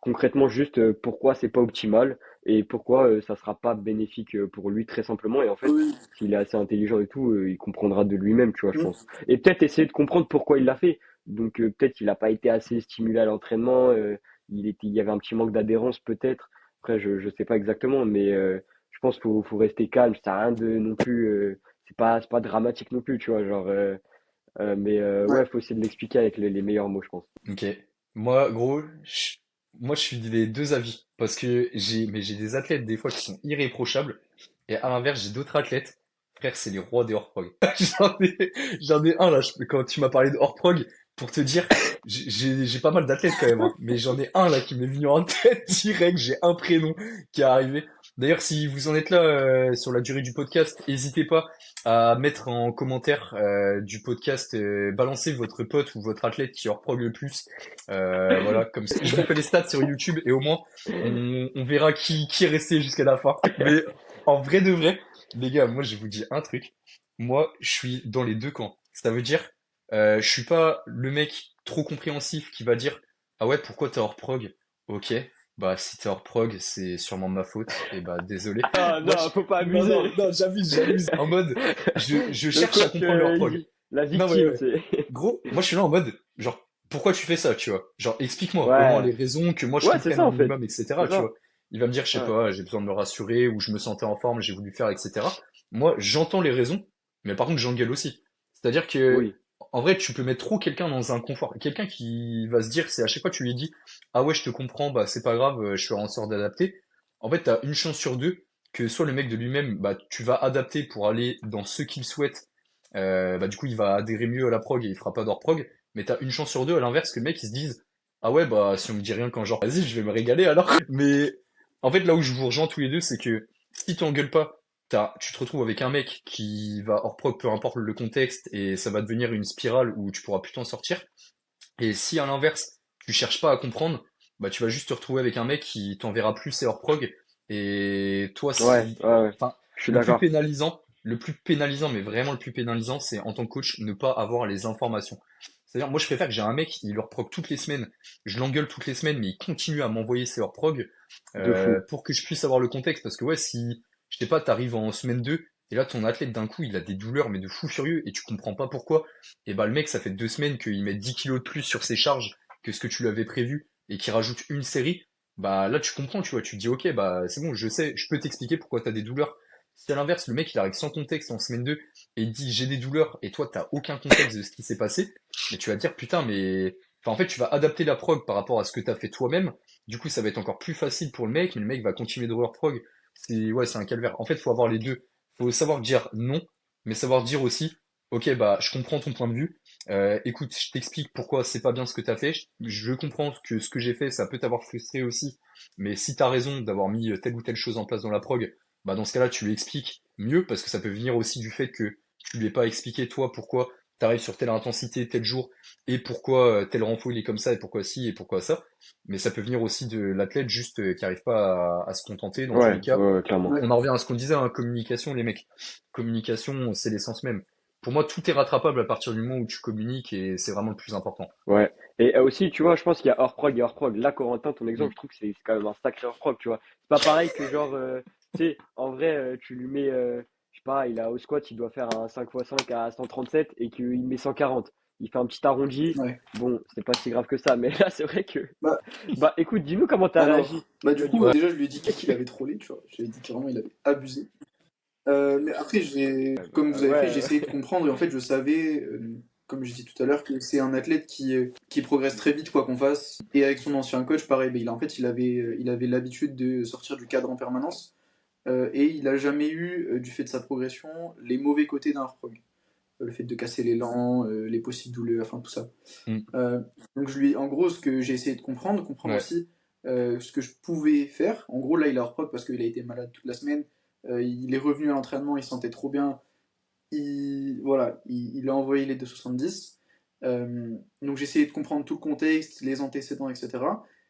concrètement juste pourquoi c'est pas optimal et pourquoi ça sera pas bénéfique pour lui très simplement. Et en fait, oui. s'il est assez intelligent et tout, il comprendra de lui-même, tu vois, je Mm. pense. Et peut-être essayer de comprendre pourquoi il l'a fait. Donc peut-être il n'a pas été assez stimulé à l'entraînement, il y avait un petit manque d'adhérence peut-être. Après, je sais pas exactement, mais je pense qu'il faut rester calme. Ça sert à rien de non plus. C'est pas dramatique non plus, tu vois, genre. Ouais. Ouais, faut essayer de l'expliquer avec les meilleurs mots, je pense. Ok. Moi, gros, moi, je suis des deux avis. Parce que j'ai des athlètes, des fois, qui sont irréprochables. Et à l'inverse, j'ai d'autres athlètes. Frère, c'est les rois des hors-prog. J'en ai un, là, quand tu m'as parlé de hors-prog, pour te dire, j'ai pas mal d'athlètes quand même, hein. Mais j'en ai un, là, qui m'est venu en tête direct. J'ai un prénom qui est arrivé. D'ailleurs, si vous en êtes là, sur la durée du podcast, n'hésitez pas à mettre en commentaire du podcast, balancez votre pote ou votre athlète qui hors-prog le plus. Voilà, comme ça. Je vous fais les stats sur YouTube et au moins on verra qui est resté jusqu'à la fin. Mais en vrai de vrai, les gars, moi je vous dis un truc. Moi, je suis dans les deux camps. Ça veut dire, je suis pas le mec trop compréhensif qui va dire, ah ouais, pourquoi t'es hors prog? Ok, bah si t'es hors prog, c'est sûrement de ma faute. Et bah désolé. Ah Moi, non, faut pas non, non, abuser. non, j'abuse. En mode, je Le cherche à coach, comprendre leur prog. la Non, ouais, victime, ouais. c'est. Gros, moi je suis là en mode, genre, pourquoi tu fais ça, tu vois? Genre, explique-moi au moins Ouais, les raisons que moi je ouais, c'est comprenne ça un en fait. minimum, etc., C'est tu ça. vois? Il va me dire, je sais Ouais. pas, j'ai besoin de me rassurer, ou je me sentais en forme, j'ai voulu faire, etc. Moi, j'entends les raisons, mais par contre, j'engueule aussi. C'est-à-dire que, Oui. en vrai, tu peux mettre trop quelqu'un dans un confort. Quelqu'un qui va se dire, c'est à chaque fois que tu lui dis, ah ouais, je te comprends, bah c'est pas grave, je ferai en sorte d'adapter. En fait, t'as une chance sur deux que soit le mec de lui-même, bah tu vas adapter pour aller dans ce qu'il souhaite, bah du coup il va adhérer mieux à la prog et il fera pas d'hors prog, mais t'as une chance sur deux à l'inverse que le mec il se dise ah ouais bah si on me dit rien quand genre vas-y je vais me régaler alors. Mais en fait là où je vous rejoins tous les deux c'est que si t'engueules pas, tu te retrouves avec un mec qui va hors prog peu importe le contexte et ça va devenir une spirale où tu pourras plus t'en sortir. Et si à l'inverse tu cherches pas à comprendre, bah tu vas juste te retrouver avec un mec qui t'enverra plus ses hors prog et toi Ouais, si ouais, ouais. enfin Je suis d'accord. le plus pénalisant, mais vraiment le plus pénalisant, c'est en tant que coach, ne pas avoir les informations. C'est-à-dire, moi, je préfère que j'ai un mec, il leur prog toutes les semaines, je l'engueule toutes les semaines, mais il continue à m'envoyer ses hors prog, De fou. pour que je puisse avoir le contexte. Parce que ouais, si, je sais pas, t'arrives en semaine 2 et là, ton athlète, d'un coup, il a des douleurs, mais de fou furieux, et tu comprends pas pourquoi, et bah, le mec, ça fait 2 semaines qu'il met 10 kilos de plus sur ses charges que ce que tu lui avais prévu, et qu'il rajoute une série, bah, là, tu comprends, tu vois, tu te dis, ok, bah, c'est bon, je sais, je peux t'expliquer pourquoi t'as des douleurs. Si à l'inverse, le mec il arrive sans contexte en semaine 2 et il dit j'ai des douleurs et toi t'as aucun contexte de ce qui s'est passé, mais tu vas te dire putain mais enfin en fait tu vas adapter la prog par rapport à ce que t'as fait toi-même. Du coup ça va être encore plus facile pour le mec, mais le mec va continuer de reprog. C'est ouais c'est un calvaire. En fait faut avoir les deux. Faut savoir dire non, mais savoir dire aussi ok bah je comprends ton point de vue. Écoute je t'explique pourquoi c'est pas bien ce que t'as fait. Je comprends que ce que j'ai fait ça peut t'avoir frustré aussi, mais si t'as raison d'avoir mis telle ou telle chose en place dans la prog, bah dans ce cas-là, tu lui expliques mieux parce que ça peut venir aussi du fait que tu lui ai pas expliqué toi pourquoi t'arrives sur telle intensité tel jour et pourquoi tel renfort il est comme ça et pourquoi ci et pourquoi ça. Mais ça peut venir aussi de l'athlète juste qui arrive pas à se contenter. Dans tous les Ouais, cas, ouais, ouais, clairement. Ouais. on en revient à ce qu'on disait, hein, communication, les mecs. Communication, c'est l'essence même. Pour moi, tout est rattrapable à partir du moment où tu communiques et c'est vraiment le plus important. Ouais. Et aussi, tu vois, je pense qu'il y a hors prog et hors prog. Là, Corentin, ton Mm. exemple, je trouve que c'est quand même un sacré hors prog, tu vois. C'est pas pareil que genre, tu sais, en vrai, tu lui mets, je sais pas, il a au squat, il doit faire un 5x5 à 137 et qu'il met 140. Il fait un petit arrondi. Ouais. Bon, c'est pas si grave que ça, mais là, c'est vrai que. Bah, Bah, écoute, dis-nous comment t'as réagi. alors, bah Tu du as dit coup, Ouais. quoi? déjà, je lui ai dit qu'il avait trollé, tu vois. J'avais dit qu'il avait abusé. Mais après, Ouais, comme bah, vous avez fait, j'ai ouais. essayé de comprendre et en fait, je savais, comme je dis tout à l'heure, que c'est un athlète qui progresse très vite, quoi qu'on fasse. Et avec son ancien coach, pareil, bah, en fait, il avait l'habitude de sortir du cadre en permanence. et il a jamais eu, du fait de sa progression, les mauvais côtés d'un hard prog. Le fait de casser l'élan, les possibles douleurs, enfin tout ça. Mm. Euh, donc en gros, ce que j'ai essayé de comprendre Ouais, aussi ce que je pouvais faire. En gros, là, il a repris parce qu'il a été malade toute la semaine. Il est revenu à l'entraînement, il se sentait trop bien. Voilà, il a envoyé les 2,70. Donc j'ai essayé de comprendre tout le contexte, les antécédents, etc.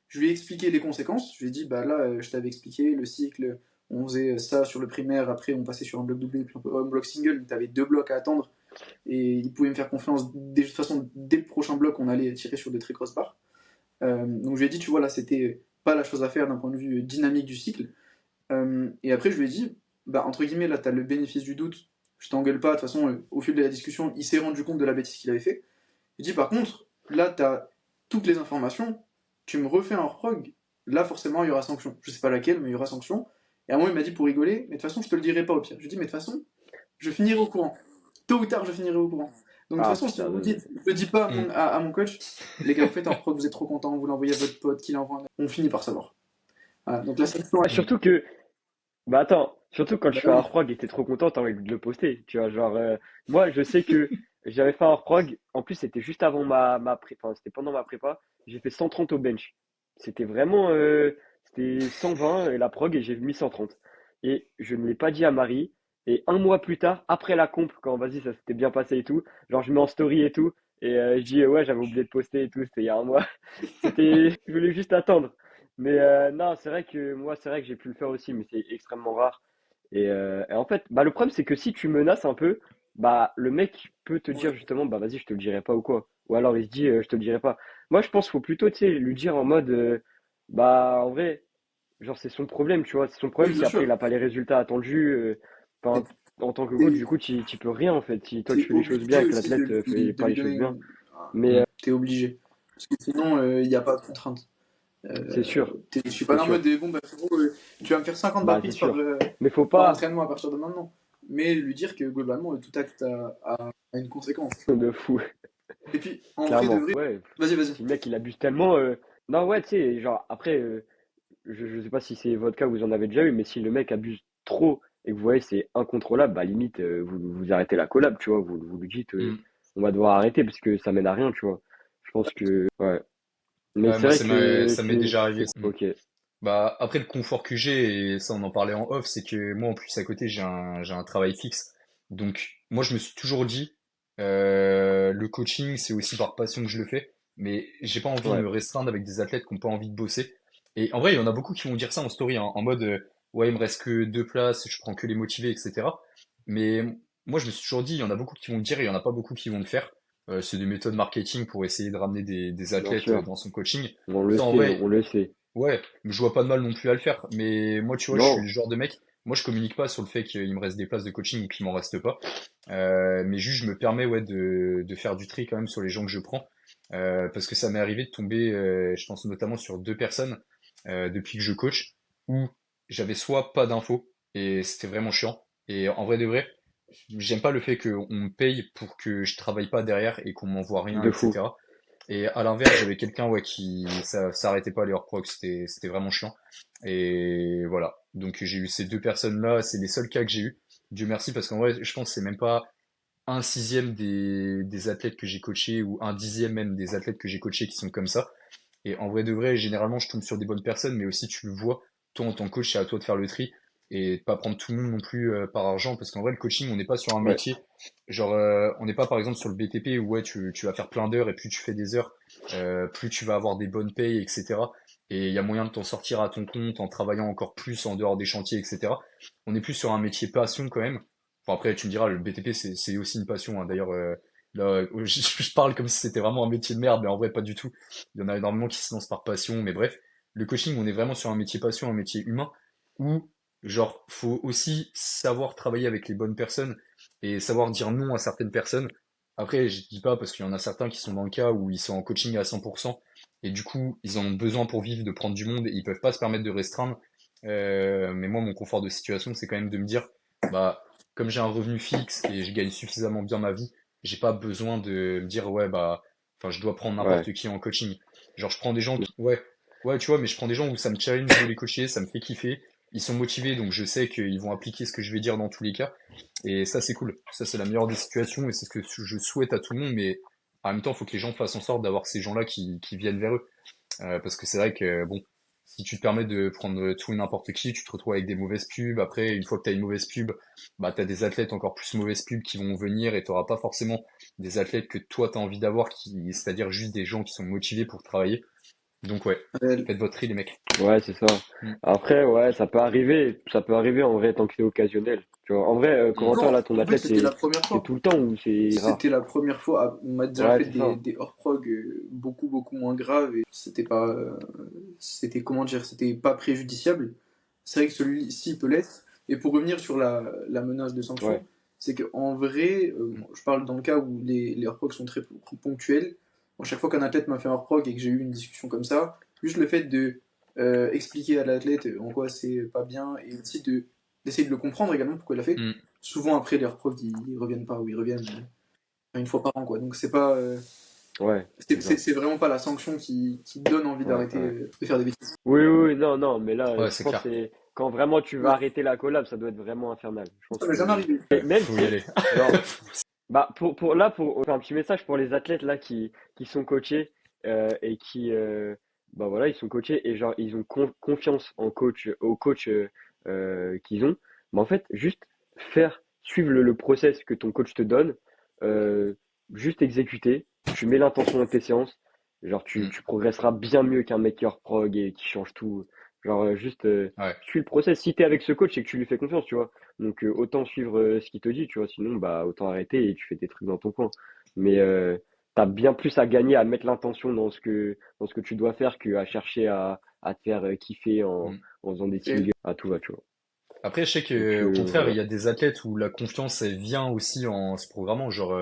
Je lui ai expliqué les conséquences. Je lui ai dit, bah là, je t'avais expliqué le cycle. On faisait ça sur le primaire, après on passait sur un bloc doublé, puis un bloc single. Tu avais deux blocs à attendre et il pouvait me faire confiance. De toute façon, dès le prochain bloc, on allait tirer sur de très grosses barres. Donc je lui ai dit, tu vois, là, c'était pas la chose à faire d'un point de vue dynamique du cycle. Et après, je lui ai dit, bah, entre guillemets, là, tu as le bénéfice du doute. Je t'engueule pas, de toute façon, au fil de la discussion, il s'est rendu compte de la bêtise qu'il avait fait. Je dis, par contre, là, tu as toutes les informations, tu me refais un prog, là, forcément, il y aura sanction. Je sais pas laquelle, mais il y aura sanction. Et à un moment, il m'a dit pour rigoler, mais de toute façon, je te le dirai pas au pire. Je lui ai dit, mais de toute façon, je finirai au courant. Tôt ou tard, je finirai au courant. Donc de toute Ah façon, si putain, vous vous dites, je le dis pas mm. à mon coach, les gars, vous faites un prog, vous êtes trop content, vous l'envoyez à votre pote, qui l'envoie, on finit par savoir. Voilà, donc la sanction, ah, Mm. surtout que, bah attends, surtout quand bah tu fais un oui, prog et t'es trop content, t'as envie de le poster. Tu vois, genre, moi, je sais que j'avais fait un prog. En plus, c'était juste avant ma prépa, enfin, c'était pendant ma prépa. J'ai fait 130 au bench. C'était vraiment, c'était 120 et la prog et j'ai mis 130. Et je ne l'ai pas dit à Marie. Et un mois plus tard, après la comp, quand vas-y, ça s'était bien passé et tout, genre, je mets en story et tout. Et je dis, ouais, j'avais oublié de poster et tout, c'était il y a un mois. Je voulais juste attendre. Mais non, c'est vrai que moi, c'est vrai que j'ai pu le faire aussi, mais c'est extrêmement rare. Et en fait, bah, le problème, c'est que si tu menaces un peu, bah, le mec peut te dire justement, bah, vas-y, je te le dirai pas ou quoi. Ou alors il se dit, je te le dirai pas. Moi, je pense qu'il faut plutôt, tu sais, lui dire en mode, bah, en vrai, genre, c'est son problème, tu vois. C'est son oui, problème bien si après il sûr. a pas les résultats attendus. Et Enfin, en tant que coach, t'es du coup, tu peux rien en fait. Si toi tu t'es fais les choses bien obligé et que aussi l'athlète fait de pas lui les choses donner bien. Mais Mm. t'es obligé. Parce que sinon, il n'y a pas de contrainte. c'est sûr, Je suis pas c'est là en mode, sûr. bon, bah, frérot, tu vas me faire 50 barres Bah, c'est prises sûr. Mais faut par pas entraînement à partir de maintenant. Mais lui dire que globalement, tout acte a une conséquence. de fou. Et puis, en vrai de Clairement, vrai, ouais. vas-y, vas-y. Si le mec il abuse tellement, non ouais, tu sais, genre après, je sais pas si c'est votre cas, vous en avez déjà eu, mais si le mec abuse trop et que vous voyez c'est incontrôlable, bah limite vous arrêtez la collab, tu vois, vous lui dites Mm. on va devoir arrêter parce que ça mène à rien, tu vois. Je pense que ouais. Mais Ouais, c'est moi, vrai que ça m'est déjà arrivé. c'est ok. Bah, après, le confort que j'ai, et ça, on en parlait en off, c'est que moi, en plus, à côté, j'ai un travail fixe. Donc, moi, je me suis toujours dit, le coaching, c'est aussi par passion que je le fais, mais j'ai pas envie de Ouais, me restreindre avec des athlètes qui ont pas envie de bosser. Et en vrai, il y en a beaucoup qui vont dire ça en story, hein, en mode, ouais, il me reste que deux places, je prends que les motivés, etc. Mais moi, je me suis toujours dit, il y en a beaucoup qui vont le dire et il y en a pas beaucoup qui vont le faire. C'est des méthodes marketing pour essayer de ramener des bien athlètes sûr. dans son coaching. On le Ça, en sait, vrai, on le sait. ouais, je vois pas de mal non plus à le faire. Mais moi, tu vois, je suis le Non, genre de mec. Moi, je communique pas sur le fait qu'il me reste des places de coaching ou qu'il m'en reste pas. Mais juste, je me permets, ouais, de faire du tri quand même sur les gens que je prends. Parce que ça m'est arrivé de tomber, je pense notamment sur deux personnes depuis que je coach, où j'avais soit pas d'infos, et c'était vraiment chiant. Et en vrai de vrai, j'aime pas le fait qu'on me paye pour que je travaille pas derrière et qu'on m'envoie rien, de fou. etc. Et à l'inverse, j'avais quelqu'un ouais qui ça s'arrêtait pas les hors proc, c'était vraiment chiant. Et voilà. Donc j'ai eu ces deux personnes-là, c'est les seuls cas que j'ai eu. Dieu merci parce qu'en vrai, je pense que c'est même pas un sixième des athlètes que j'ai coachés ou un dixième même des athlètes que j'ai coachés qui sont comme ça. Et en vrai de vrai, généralement, je tombe sur des bonnes personnes, mais aussi tu le vois, toi en tant que coach, c'est à toi de faire le tri et de pas prendre tout le monde non plus par argent, parce qu'en vrai, le coaching, on n'est pas sur un Ouais, métier, genre, on n'est pas par exemple sur le BTP où ouais, tu vas faire plein d'heures et plus tu fais des heures, plus tu vas avoir des bonnes payes, etc. Et il y a moyen de t'en sortir à ton compte en travaillant encore plus en dehors des chantiers, etc. On est plus sur un métier passion quand même. Enfin, après, tu me diras, le BTP, c'est aussi une passion, hein. D'ailleurs, là, je parle comme si c'était vraiment un métier de merde, mais en vrai, pas du tout. Il y en a énormément qui se lancent par passion, mais bref, le coaching, on est vraiment sur un métier passion, un métier humain, où, genre, faut aussi savoir travailler avec les bonnes personnes et savoir dire non à certaines personnes. Après, je dis pas parce qu'il y en a certains qui sont dans le cas où ils sont en coaching à 100%, et du coup, ils en ont besoin pour vivre, de prendre du monde, et ils peuvent pas se permettre de restreindre. Mais moi, mon confort de situation, c'est quand même de me dire, bah, comme j'ai un revenu fixe et je gagne suffisamment bien ma vie, j'ai pas besoin de me dire, ouais, bah, enfin, je dois prendre ouais. n'importe qui en coaching. Genre, je prends des gens qui, ouais, ouais, tu vois, mais je prends des gens où ça me challenge de les coacher, ça me fait kiffer. ils sont motivés, donc je sais qu'ils vont appliquer ce que je vais dire dans tous les cas. Et ça, c'est cool. Ça, c'est la meilleure des situations et c'est ce que je souhaite à tout le monde. Mais en même temps, il faut que les gens fassent en sorte d'avoir ces gens-là qui viennent vers eux. Parce que c'est vrai que, bon, si tu te permets de prendre tout et n'importe qui, tu te retrouves avec des mauvaises pubs. Après, une fois que tu as une mauvaise pub, bah, tu as des athlètes encore plus mauvaises pubs qui vont venir et tu n'auras pas forcément des athlètes que toi, tu as envie d'avoir, c'est-à-dire juste des gens qui sont motivés pour travailler. Donc ouais, Euh, faites votre tri, les mecs. Ouais, c'est ça. Mm. Après, ouais, ça peut arriver en vrai tant que c'est occasionnel. Tu vois, en vrai, Mm. Corentin, non, là, ton en fait, athlète, c'était la première c'est fois. tout le temps ou c'est C'était rare? la première fois. Ah, on m'a déjà Ouais, fait c'est ça. des hors-prog beaucoup, beaucoup moins graves et c'était comment dire, c'était pas préjudiciable. C'est vrai que celui-ci peut l'être. Et pour revenir sur la menace de sanction, Ouais, c'est qu'en vrai, Mm. je parle dans le cas où les hors-prog sont très ponctuels. Bon, chaque fois qu'un athlète m'a fait un hors-prog et que j'ai eu une discussion comme ça, juste le fait de expliquer à l'athlète en quoi c'est pas bien et aussi d'essayer de le comprendre également pourquoi il l'a fait. Mm. Souvent après, les hors-prog ils reviennent pas ou ils reviennent une fois par an, quoi. Donc c'est pas, ouais, c'est ça. c'est vraiment pas la sanction qui donne envie Ouais, d'arrêter ouais. de faire des bêtises. Oui, oui, oui, non, non, mais là, Ouais, je c'est pense que clair. c'est quand vraiment tu vas Ouais. arrêter la collab, ça doit être vraiment infernal. Je pense Ça m'est jamais que arrivé. et même Faut y si, aller. genre, bah pour faire un petit message pour les athlètes là qui sont coachés et qui bah voilà ils sont coachés et genre ils ont confiance en coach au coach qu'ils ont. Mais en fait juste faire suivre le process que ton coach te donne, euh, juste exécuter. Tu mets l'intention dans tes séances. Genre Mm. tu progresseras bien mieux qu'un mec qui hors prog et qui change tout. Genre juste Ouais. suis le process. Si t'es avec ce coach, c'est que tu lui fais confiance, tu vois. Donc autant suivre ce qu'il te dit, tu vois, sinon bah autant arrêter et tu fais tes trucs dans ton coin. Mais t'as bien plus à gagner à mettre l'intention dans ce que tu dois faire qu'à chercher à te faire kiffer Mm. en faisant des Et team à tout va, tu vois. Après, je sais Donc que, au contraire, il voilà. y a des athlètes où la confiance, elle vient aussi en se programmant. Genre,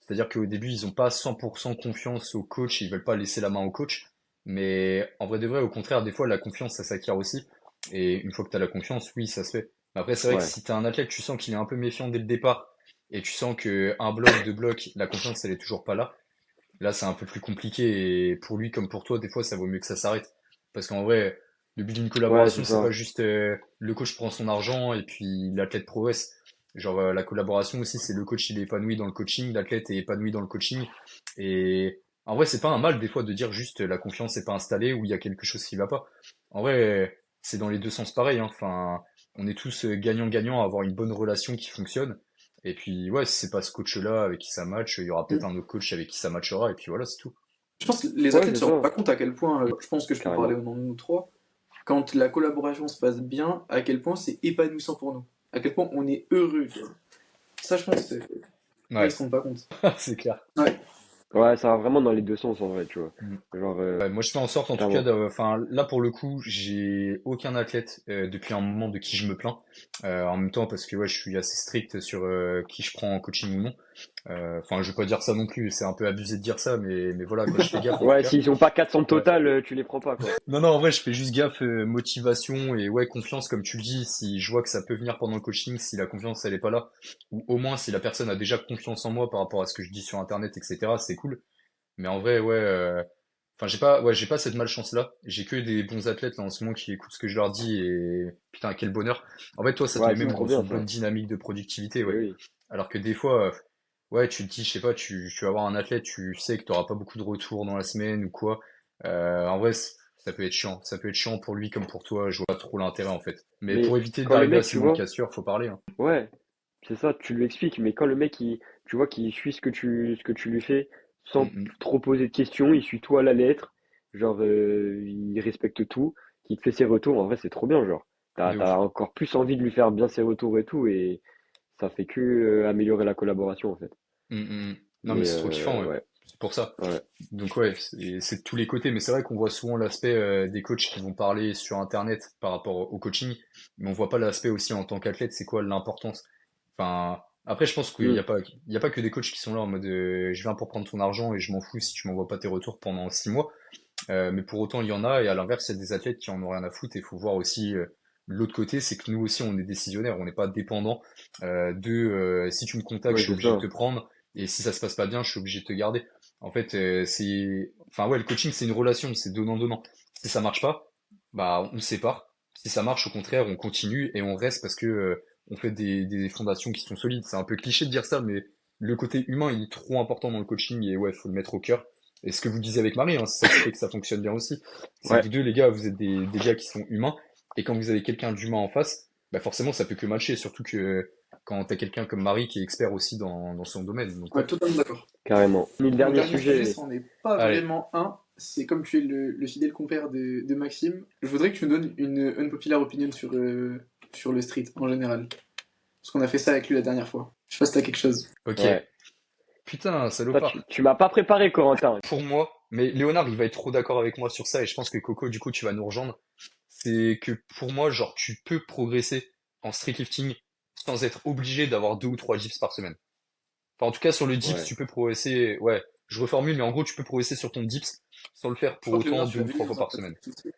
c'est-à-dire qu'au début, ils ont pas 100% confiance au coach, ils veulent pas laisser la main au coach. Mais en vrai de vrai, au contraire, des fois, la confiance, ça s'acquiert aussi. Et une fois que tu as la confiance, oui, ça se fait. Mais après, c'est vrai que Ouais, si tu as un athlète, tu sens qu'il est un peu méfiant dès le départ, et tu sens que un bloc, deux blocs, la confiance, elle est toujours pas là. Là, c'est un peu plus compliqué et pour lui comme pour toi, des fois, ça vaut mieux que ça s'arrête. Parce qu'en vrai, le but d'une ouais, collaboration, c'est c'est pas ça. juste le coach prend son argent et puis l'athlète progresse. Genre, la collaboration aussi, c'est le coach, il est épanoui dans le coaching, l'athlète est épanoui dans le coaching. Et en vrai, c'est pas un mal des fois de dire juste la confiance n'est pas installée ou il y a quelque chose qui va pas. En vrai, c'est dans les deux sens pareil, hein. Enfin, on est tous gagnant-gagnant à avoir une bonne relation qui fonctionne. Et puis, ouais, si c'est pas ce coach-là avec qui ça match, il y aura peut-être un autre coach avec qui ça matchera, et puis voilà, c'est tout. je pense que les Ouais, athlètes c'est se rendent ça, pas compte à quel point, je pense que je peux parler carrément. au nom de nous trois, quand la collaboration se passe bien, à quel point c'est épanouissant pour nous, à quel point on est heureux. Tu vois. Ça, je pense que ils Ouais, se rendent pas compte. c'est clair. Ouais. Ouais, ça va vraiment dans les deux sens en vrai, tu vois. Mm. Genre, Ouais, moi, je fais en sorte, en tout cas, clairement. enfin, là, pour le coup, j'ai aucun athlète depuis un moment de qui je me plains. En même temps, parce que ouais, je suis assez strict sur qui je prends en coaching ou non. Enfin, je vais pas dire ça non plus, c'est un peu abusé de dire ça, mais voilà, quoi, je fais gaffe en tout Ouais, cas. s'ils ont pas 400 Ouais. total, tu les prends pas, quoi. Non, non, en vrai, je fais juste gaffe, motivation et ouais, confiance, comme tu le dis, si je vois que ça peut venir pendant le coaching, si la confiance, elle est pas là, ou au moins si la personne a déjà confiance en moi par rapport à ce que je dis sur Internet, etc., c'est cool. Mais en vrai, ouais, enfin, j'ai pas cette malchance-là. J'ai que des bons athlètes là en ce moment qui écoutent ce que je leur dis et putain, quel bonheur. En fait, toi, ça te Ouais, met c'est même trop dans bien une ça. bonne dynamique de productivité, Et ouais. oui. Alors que des fois, ouais, tu te dis, je sais pas, tu vas avoir un athlète, tu sais que tu auras pas beaucoup de retours dans la semaine ou quoi. En vrai, ça peut être chiant. Ça peut être chiant pour lui comme pour toi. Je vois pas trop l'intérêt en fait. Mais pour Mais éviter quand le d'arriver à mec, ces tu moments de vois, cassure, faut parler, hein. ouais, c'est ça, tu lui expliques, mais quand le mec, tu vois, qu'il suit ce que tu lui fais, Mm, sans mm. trop poser de questions, il suit tout à la lettre, genre, il respecte tout, qu'il te fait ses retours, en vrai, c'est trop bien, genre. De T'as ouf. encore plus envie de lui faire bien ses retours et tout, et ça fait que améliorer la collaboration, en fait. Mm, mm, mm. Non, mais Mais c'est trop kiffant, ouais. ouais, C'est pour ça. ouais, Donc ouais, c'est de tous les côtés, mais c'est vrai qu'on voit souvent l'aspect des coachs qui vont parler sur Internet par rapport au coaching, mais on voit pas l'aspect aussi en tant qu'athlète, c'est quoi l'importance. Enfin, après je pense Hmm, il y a pas que des coachs qui sont là en mode je viens pour prendre ton argent et je m'en fous si tu m'envoies pas tes retours pendant 6 mois. Mais pour autant il y en a et à l'inverse il y a des athlètes qui en ont rien à foutre et il faut voir aussi l'autre côté, c'est que nous aussi on est décisionnaires, on n'est pas dépendant si tu me contactes, je ouais, suis c'est obligé de te ça. prendre et si ça se passe pas bien, je suis obligé de te garder. En fait, enfin ouais, le coaching c'est une relation, c'est donnant-donnant. Si ça marche pas, bah on se sépare. Si ça marche, au contraire, on continue et on reste parce que on fait des fondations qui sont solides. C'est un peu cliché de dire ça, mais le côté humain, il est trop important dans le coaching et ouais, faut le mettre au cœur. Et ce que vous disiez avec Marie, hein, c'est ça qui fait que ça fonctionne bien aussi. C'est que Ouais, vous deux, les gars, vous êtes des gars qui sont humains. Et quand vous avez quelqu'un d'humain en face, bah forcément, ça peut que matcher. Surtout que quand t'as quelqu'un comme Marie qui est expert aussi dans son domaine. Donc ouais. Ouais, totalement d'accord. carrément. Et le Mon dernier dernier sujet, sujet, c'en est pas Allez. vraiment un. C'est comme tu es le fidèle compère de Maxime, je voudrais que tu me donnes une unpopular opinion sur le street en général. Parce qu'on a fait ça avec lui la dernière fois. Je sais pas si t'as quelque chose. Ok. ouais. Putain, Toi, salopard. tu m'as pas préparé, Corentin. Pour moi, mais Léonard, il va être trop d'accord avec moi sur ça et je pense que Coco, du coup, tu vas nous rejoindre. C'est que pour moi, genre, tu peux progresser en street lifting sans être obligé d'avoir 2 ou 3 dips par semaine. Enfin, en tout cas, sur le dips, Ouais. tu peux progresser, ouais, je reformule, mais en gros, tu peux progresser sur ton dips sans le faire Je pour crois que autant Léonard, deux tu ou l'avais trois eu fois dans un par semaine. podcast aussi.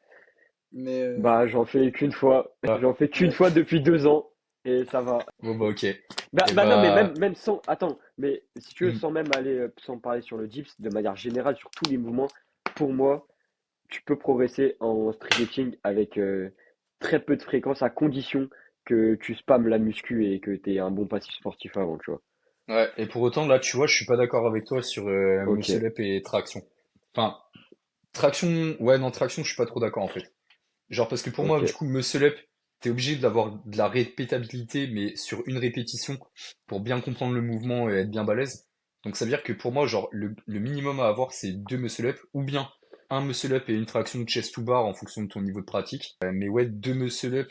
Mais Bah, j'en fais qu'une fois. Ah, J'en fais qu'une ouais. fois depuis 2 ans. Et ça va. bon, bah, ok. Et Bah non, mais bah, même sans. Attends, mais si tu veux, hmm, sans même aller, sans parler sur le dips, de manière générale, sur tous les mouvements, pour moi, tu peux progresser en street lifting avec très peu de fréquence à condition que tu spammes la muscu et que tu aies un bon passif sportif avant, tu vois. ouais, et pour autant, là, tu vois, je suis pas d'accord avec toi sur Ok, muscle up et traction. Enfin, traction, ouais, non, traction, je suis pas trop d'accord en fait. Genre, parce que pour moi, ok, du coup, muscle up, t'es obligé d'avoir de la répétabilité, mais sur une répétition, pour bien comprendre le mouvement et être bien balèze. Donc, ça veut dire que pour moi, genre, le minimum à avoir, c'est 2 muscle up, ou bien un muscle up et une traction de chest to bar en fonction de ton niveau de pratique. Mais ouais, 2 muscle up.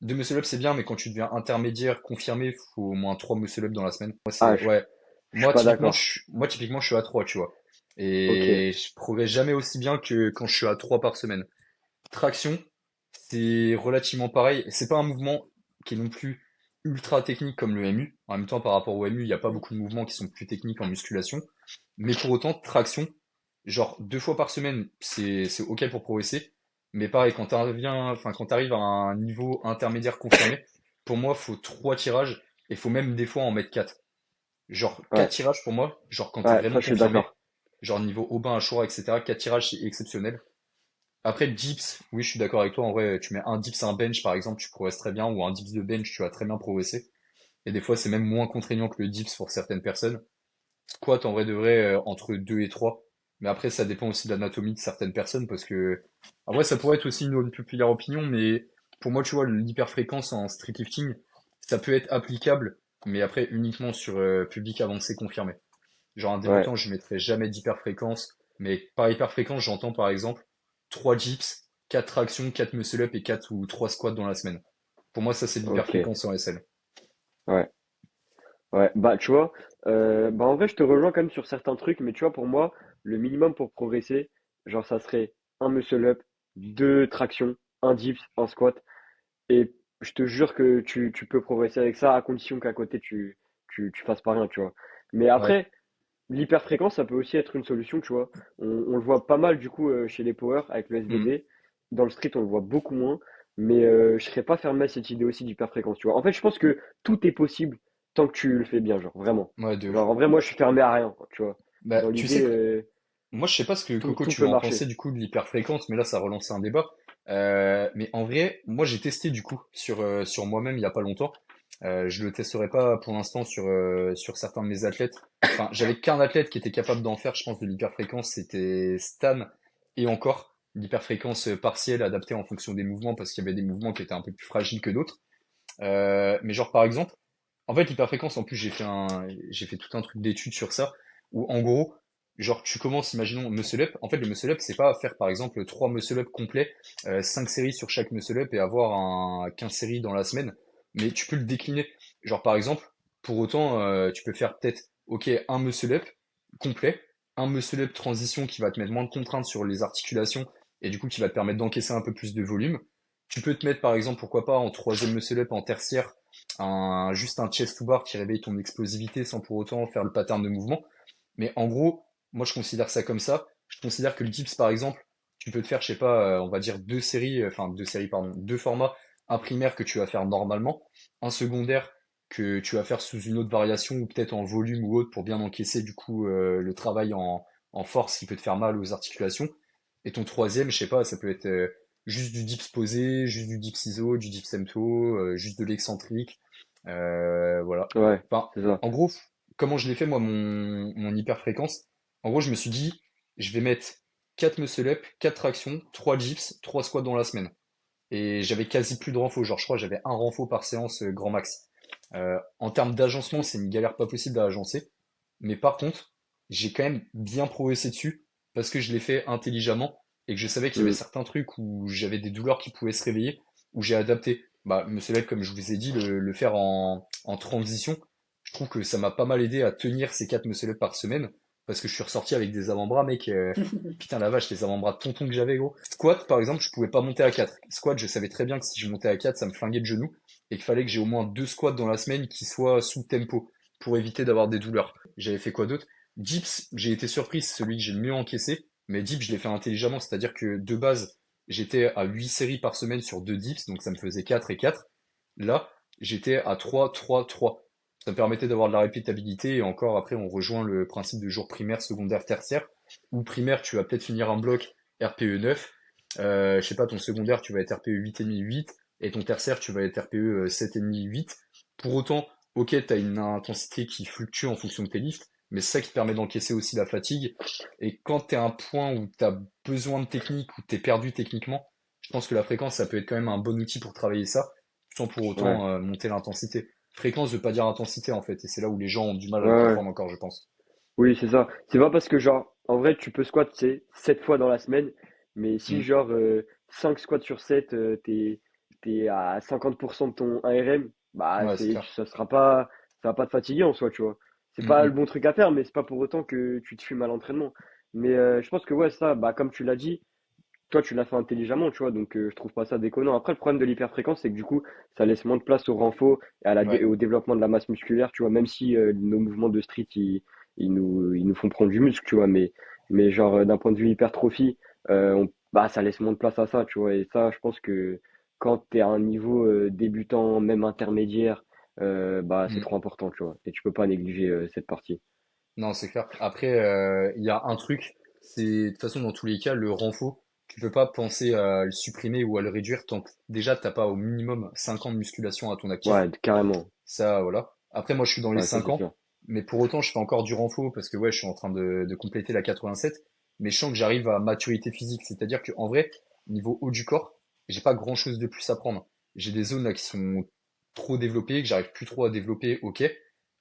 2 muscle up, c'est bien, mais quand tu deviens intermédiaire, confirmé, faut au moins 3 muscle up dans la semaine. Moi, Ah, c'est, ouais. je suis pas d'accord. Moi, typiquement, je suis à 3, tu vois. Ok, Et je progresse jamais aussi bien que quand je suis à 3 par semaine. Traction, c'est relativement pareil. C'est pas un mouvement qui est non plus ultra technique comme le MU. En même temps, par rapport au MU, il n'y a pas beaucoup de mouvements qui sont plus techniques en musculation. Mais pour autant, traction, genre 2 fois par semaine, c'est ok pour progresser. Mais pareil, quand t'arrives à un niveau intermédiaire confirmé, pour moi, faut 3 tirages et faut même des fois en mettre 4. Genre 4 ouais, tirages pour moi, genre quand t'es ouais, ça vraiment je suis confirmé, d'accord. genre niveau Aubin, Ashura, etc. 4 tirages, c'est exceptionnel. Après, le dips, oui, je suis d'accord avec toi. En vrai, tu mets un dips à un bench, par exemple, tu progresses très bien, ou un dips de bench, tu vas très bien progresser. Et des fois, c'est même moins contraignant que le dips pour certaines personnes. Squat, en vrai de vrai, entre 2 et 3. Mais après, ça dépend aussi de l'anatomie de certaines personnes, parce que, en vrai, ça pourrait être aussi une populaire opinion, mais pour moi, tu vois, l'hyperfréquence en street lifting, ça peut être applicable, mais après, uniquement sur public avancé confirmé. Genre un Ouais, débutant, je mettrais jamais d'hyperfréquence. Mais par hyperfréquence, j'entends par exemple 3 dips, 4 tractions, 4 muscle-up et 4 ou 3 squats dans la semaine. Pour moi, ça, c'est de ok, l'hyperfréquence en SL. ouais, ouais. Bah, tu vois, bah en vrai, je te rejoins quand même sur certains trucs, mais tu vois, pour moi, le minimum pour progresser, genre, ça serait un muscle up, deux tractions, un dips, un squat. Et je te jure que tu peux progresser avec ça à condition qu'à côté tu fasses pas rien, tu vois. Mais Ouais. après, l'hyperfréquence, ça peut aussi être une solution, tu vois. On le voit pas mal du coup chez les power avec le Hmm. SBD. Dans le street, on le voit beaucoup moins. Mais je serais pas fermé à cette idée aussi d'hyperfréquence, tu vois. En fait, je pense que tout est possible tant que tu le fais bien, genre vraiment. Ouais, de Genre ouf. en vrai, moi, je suis fermé à rien, quoi, tu vois. Bah, Dans tu sais l'idée, que moi, je sais pas ce que Coco, tout tu peut vas en penser marcher. du coup de l'hyperfréquence, mais là, ça relance un débat. Mais en vrai, moi, j'ai testé du coup sur moi-même il y a pas longtemps. Je le testerai pas pour l'instant sur certains de mes athlètes. Enfin, j'avais qu'un athlète qui était capable d'en faire, je pense, de l'hyperfréquence, c'était Stan. Et encore, l'hyperfréquence partielle adaptée en fonction des mouvements, parce qu'il y avait des mouvements qui étaient un peu plus fragiles que d'autres. Mais genre, par exemple, en fait, l'hyperfréquence, en plus, j'ai fait tout un truc d'études sur ça, où en gros, genre, tu commences, imaginons, muscle up. En fait, le muscle up, c'est pas faire, par exemple, 3 muscle up complets, 5 séries sur chaque muscle up et avoir 15 séries dans la semaine. Mais tu peux le décliner. Genre, par exemple, pour autant, tu peux faire peut-être, ok, un muscle up complet, un muscle up transition qui va te mettre moins de contraintes sur les articulations et du coup, qui va te permettre d'encaisser un peu plus de volume. Tu peux te mettre, par exemple, pourquoi pas, en troisième muscle up, en tertiaire, juste un chest to bar qui réveille ton explosivité sans pour autant faire le pattern de mouvement. Mais en gros, moi je considère ça comme ça. Je considère que le dips, par exemple, tu peux te faire, je sais pas, on va dire 2 séries, enfin 2 séries, pardon, 2 formats, un primaire que tu vas faire normalement, un secondaire que tu vas faire sous une autre variation ou peut-être en volume ou autre pour bien encaisser du coup le travail en force qui peut te faire mal aux articulations. Et ton troisième, je sais pas, ça peut être juste du dips posé, juste du dips iso, du dips empto, juste de l'excentrique. Voilà. Ouais, Enfin, c'est ça. en gros, comment je l'ai fait, moi, mon hyperfréquence? En gros, je me suis dit, je vais mettre 4 muscle up, 4 tractions, 3 dips, 3 squats dans la semaine. Et j'avais quasi plus de renfo. Genre, je crois que j'avais un renfo par séance grand max. En termes d'agencement, c'est une galère pas possible à agencer. Mais par contre, j'ai quand même bien progressé dessus parce que je l'ai fait intelligemment et que je savais qu'il y avait Mm. certains trucs où j'avais des douleurs qui pouvaient se réveiller, où j'ai adapté. Bah, Monsieur Lep, comme je vous ai dit, le faire en transition, je trouve que ça m'a pas mal aidé à tenir ces 4 Monsieur Lep par semaine parce que je suis ressorti avec des avant-bras, mec. Putain, la vache, les avant-bras de tonton que j'avais, gros. Squat, par exemple, je pouvais pas monter à 4. Squat, je savais très bien que si je montais à 4, ça me flinguait le genou et qu'il fallait que j'ai au moins 2 squats dans la semaine qui soient sous tempo pour éviter d'avoir des douleurs. J'avais fait quoi d'autre? Dips, j'ai été surpris, c'est celui que j'ai le mieux encaissé, mais dips, je l'ai fait intelligemment, c'est-à-dire que de base, j'étais à 8 séries par semaine sur 2 dips, donc ça me faisait 4 et 4. Là, j'étais à 3, 3, 3. Ça me permettait d'avoir de la répétabilité et encore après, on rejoint le principe de jour primaire, secondaire, tertiaire. Ou primaire, tu vas peut-être finir un bloc RPE 9. Je sais pas, ton secondaire, tu vas être RPE 8,5, 8. Et ton tertiaire, tu vas être RPE 7,5, 8. Pour autant, ok, tu as une intensité qui fluctue en fonction de tes lifts, mais c'est ça qui te permet d'encaisser aussi la fatigue. Et quand tu es à un point où tu as besoin de technique, où tu es perdu techniquement, je pense que la fréquence, ça peut être quand même un bon outil pour travailler ça, sans pour Ouais, autant monter l'intensité. Fréquence veut pas dire intensité en fait, et c'est là où les gens ont du mal à ouais, le ouais. comprendre encore, je pense. Oui, c'est ça. C'est pas parce que, genre, en vrai, tu peux squat, tu sais, 7 fois dans la semaine, mais si, Mm. genre, 5 squats sur 7 t'es à 50% de ton 1 RM, bah, Ouais, c'est clair. ça va pas te fatiguer en soi, tu vois. C'est Mm, pas le mm. bon truc à faire, mais c'est pas pour autant que tu te fumes à l'entraînement. Mais je pense que, ouais, ça, bah, comme tu l'as dit, toi, tu l'as fait intelligemment, tu vois, donc je trouve pas ça déconnant. Après, le problème de l'hyperfréquence, c'est que du coup, ça laisse moins de place au renfort et et Ouais. au développement de la masse musculaire, tu vois, même si nos mouvements de street, ils nous font prendre du muscle, tu vois, mais genre, d'un point de vue hypertrophie, bah, ça laisse moins de place à ça, tu vois, et ça, je pense que quand tu es à un niveau débutant, même intermédiaire, bah, c'est Mm. trop important, tu vois, et tu peux pas négliger cette partie. Non, c'est clair. Après, il y a un truc, c'est de toute façon dans tous les cas, le renfort, tu peux pas penser à le supprimer ou à le réduire tant que déjà t'as pas au minimum 5 ans de musculation à ton actif. Ouais, carrément. Ça, voilà. Après, moi, je suis dans les Ouais, ça, 5 c'est ans, sûr. mais pour autant, je fais encore du renfort parce que ouais, je suis en train de compléter la 87, mais je sens que j'arrive à maturité physique, c'est-à-dire que en vrai, niveau haut du corps, j'ai pas grand-chose de plus à prendre. J'ai des zones là qui sont trop développées, que j'arrive plus trop à développer, ok.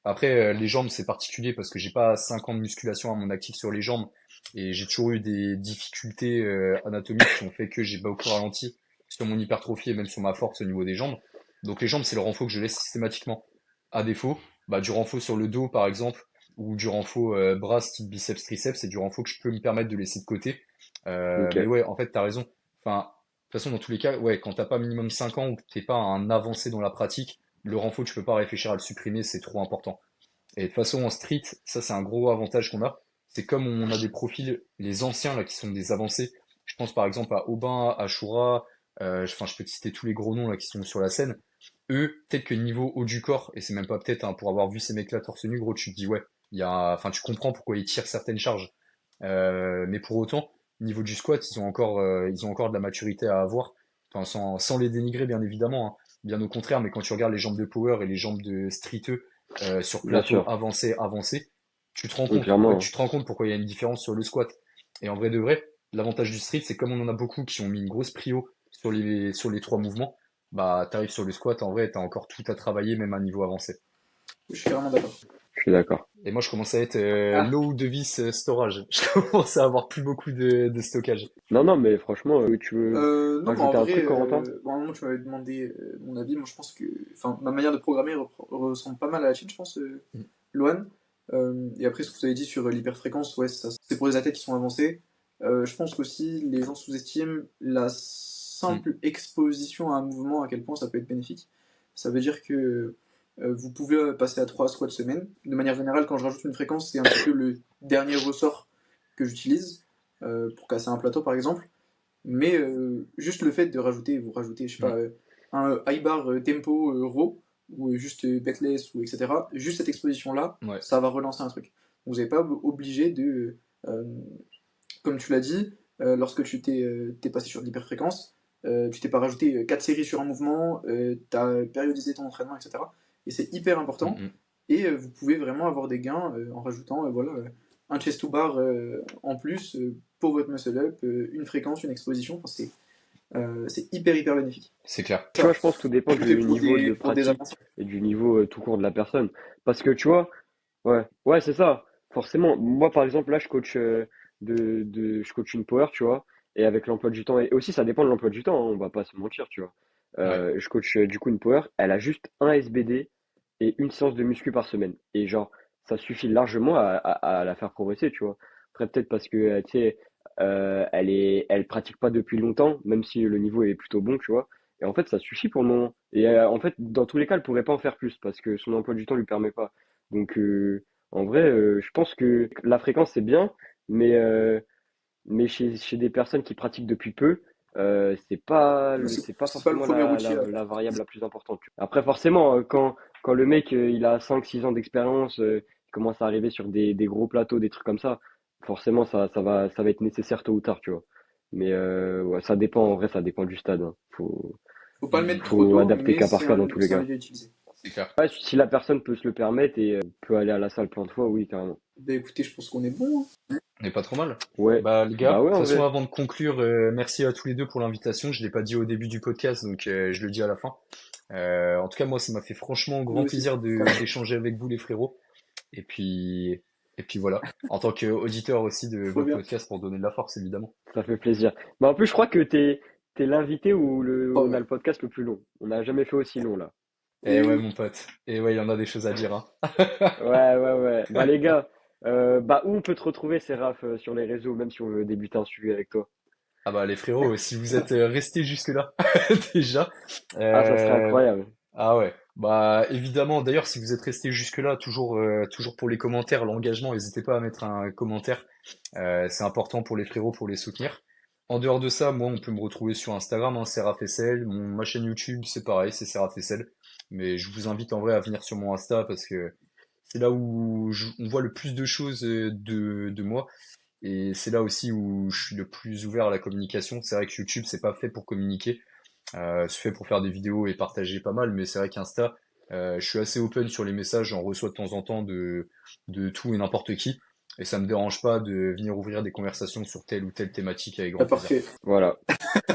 Après, les jambes, c'est particulier parce que j'ai pas 5 ans de musculation à mon actif sur les jambes et j'ai toujours eu des difficultés anatomiques qui ont fait que j'ai beaucoup ralenti sur mon hypertrophie et même sur ma force au niveau des jambes. Donc les jambes, c'est le renfort que je laisse systématiquement. À défaut, bah, du renfort sur le dos, par exemple, ou du renfort bras, type biceps, triceps, c'est du renfort que je peux me permettre de laisser de côté. Ok. Mais ouais, en fait, t'as raison. Enfin, de toute façon, dans tous les cas, ouais, quand t'as pas minimum 5 ans ou que t'es pas un avancé dans la pratique, le renfort, tu peux pas réfléchir à le supprimer, c'est trop important. Et de toute façon, en street, ça, c'est un gros avantage qu'on a. C'est comme on a des profils, les anciens, là, qui sont des avancés. Je pense par exemple à Aubin, à Choura, enfin, je peux te citer tous les gros noms, là, qui sont sur la scène. Eux, peut-être que niveau haut du corps, et c'est même pas peut-être, hein, pour avoir vu ces mecs-là torse nu, gros, tu te dis, ouais, enfin, tu comprends pourquoi ils tirent certaines charges. Mais pour autant, niveau du squat, ils ont encore de la maturité à avoir. Enfin, sans les dénigrer, bien évidemment, hein. Bien au contraire, mais quand tu regardes les jambes de power et les jambes de streeteux, sur Bien plateau sûr. avancé, tu te rends Donc, compte. En fait, clairement. tu te rends compte pourquoi il y a une différence sur le squat. Et en vrai de vrai, l'avantage du street, c'est comme on en a beaucoup qui ont mis une grosse prio sur les trois mouvements, bah, t'arrives sur le squat, en vrai, t'as encore tout à travailler, même à un niveau avancé. Je suis carrément d'accord. Je suis d'accord. Et moi, je commence à être Ah, low de vis storage. Je commence à avoir plus beaucoup de stockage. Non, non, mais franchement, tu veux non, mais en rajouter un vrai, truc, Corentin? bon, à un moment, tu m'avais demandé mon avis. Moi, je pense que, enfin, ma manière de programmer ressemble pas mal à la tienne, je pense, Mm. Loan. Et après, ce que vous avez dit sur l'hyperfréquence, ouais, c'est pour les athlètes qui sont avancés. Je pense qu'aussi, les gens sous-estiment la Mm. simple exposition à un mouvement, à quel point ça peut être bénéfique. Ça veut dire que vous pouvez passer à 3 squats semaine. De manière générale, quand je rajoute une fréquence, c'est un petit peu le dernier ressort que j'utilise pour casser un plateau, par exemple. Mais juste le fait de rajouter, vous rajoutez, je sais pas, Mm. un high bar tempo raw, ou juste backless, ou etc. Juste cette exposition-là, Ouais. ça va relancer un truc. Vous n'êtes pas obligé de, comme tu l'as dit, lorsque t'es passé sur l'hyperfréquence, tu t'es pas rajouté 4 séries sur un mouvement, tu as périodisé ton entraînement, etc. Et c'est hyper important. Mm, mm. Et vous pouvez vraiment avoir des gains en rajoutant un chest to bar en plus pour votre muscle up, une fréquence, une exposition. Enfin, c'est hyper bénéfique. C'est clair. Tu vois, je pense que tout dépend Je fais du pour niveau de pour des pratique avancées. et du niveau tout court de la personne. Parce que tu vois, ouais, c'est ça. Forcément, moi par exemple, là, je coach je coach une power, tu vois, et avec l'emploi du temps, et aussi ça dépend de l'emploi du temps, hein, on va pas se mentir, tu vois. Ouais. Je coach du coup une power, elle a juste un SBD et une séance de muscu par semaine. Et genre, ça suffit largement à la faire progresser, tu vois. Après, peut-être parce que, tu sais, elle pratique pas depuis longtemps, même si le niveau est plutôt bon, tu vois. Et en fait, ça suffit pour le moment. Et en fait, dans tous les cas, elle pourrait pas en faire plus parce que son emploi du temps lui permet pas. Donc, en vrai, je pense que la fréquence c'est bien, mais, chez des personnes qui pratiquent depuis peu, c'est pas C'est pas le forcément premier outil à la faire. variable la plus importante. Tu vois. Après, forcément, quand le mec il a 5 6 ans d'expérience, il commence à arriver sur des gros plateaux, des trucs comme ça, forcément ça va être nécessaire tôt ou tard, tu vois. Mais ouais, ça dépend, en vrai, ça dépend du stade, hein. Faut pas le Mm, mettre mm. trop Faut tôt, adapter mais cas par cas dans tous les c'est un cas. levier utilisé. C'est clair. Ouais, si la personne peut se le permettre et peut aller à la salle plein de fois, oui, carrément. Ben écoutez, je pense qu'on est bon. Hein. On n'est pas trop mal. Ouais, Bah les gars, bah de ouais, toute en façon vrai. avant de conclure, merci à tous les deux pour l'invitation. Je l'ai pas dit au début du podcast, donc je le dis à la fin. En tout cas, moi, ça m'a fait franchement Nous grand aussi. plaisir d'échanger avec vous, les frérots. Et puis, et puis voilà. En tant qu'auditeur aussi de Trop votre bien. podcast pour donner de la force, évidemment. Ça fait plaisir. Mais en plus, je crois que t'es l'invité où Oh, on a ouais. le podcast le plus long. On n'a jamais fait aussi long là. Et Et ouais, oui. mon pote. Et ouais, il y en a des choses à dire, hein. Ouais. Bah les gars, bah où on peut te retrouver, Séraph, sur les réseaux, même si on veut débuter un sujet avec toi. Ah bah les frérots, si vous êtes restés jusque-là, déjà. Ah, ça serait euh, incroyable. Ah ouais, bah évidemment. D'ailleurs, si vous êtes resté jusque-là, toujours pour les commentaires, l'engagement, n'hésitez pas à mettre un commentaire. C'est important pour les frérots, pour les soutenir. En dehors de ça, moi, on peut me retrouver sur Instagram, hein, SerafSL. Ma chaîne YouTube, c'est pareil, c'est SerafSL. Mais je vous invite en vrai à venir sur mon Insta parce que c'est là où on voit le plus de choses de moi. Et c'est là aussi où je suis le plus ouvert à la communication. C'est vrai que YouTube, c'est pas fait pour communiquer. C'est fait pour faire des vidéos et partager pas mal, mais c'est vrai qu'Insta, je suis assez open sur les messages, j'en reçois de temps en temps de tout et n'importe qui, et ça me dérange pas de venir ouvrir des conversations sur telle ou telle thématique avec Ah, grand plaisir. parfait. Voilà.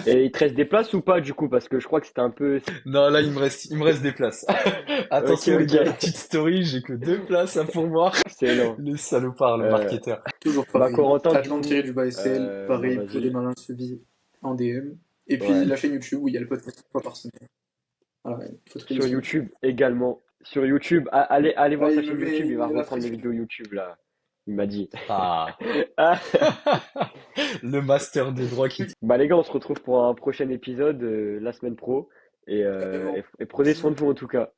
Et il te reste des places ou pas du coup? Parce que je crois que c'était un peu. Non, là, il me reste des places. Ok, Attention les gars, ok. petite story, j'ai que 2 places à pourvoir. Excellent. Les salopards, le Euh, marketeur. Toujours Bah pareil. Corentin, du Traitement tiré coup, du bas SL, bah pareil pour vas-y. démarrer un suivi en DM. Et puis Ouais. la chaîne YouTube où il y a le podcast une fois par semaine. Voilà, il faut trouver Sur son. YouTube également. Sur YouTube, allez Ah, voir sa chaîne YouTube, il il va met la reprendre les pression. vidéos YouTube là. Il m'a dit. Ah, Ah. le master des droits qui Bah les gars, on se retrouve pour un prochain épisode la semaine pro et Carrément. prenez soin de vous en tout cas.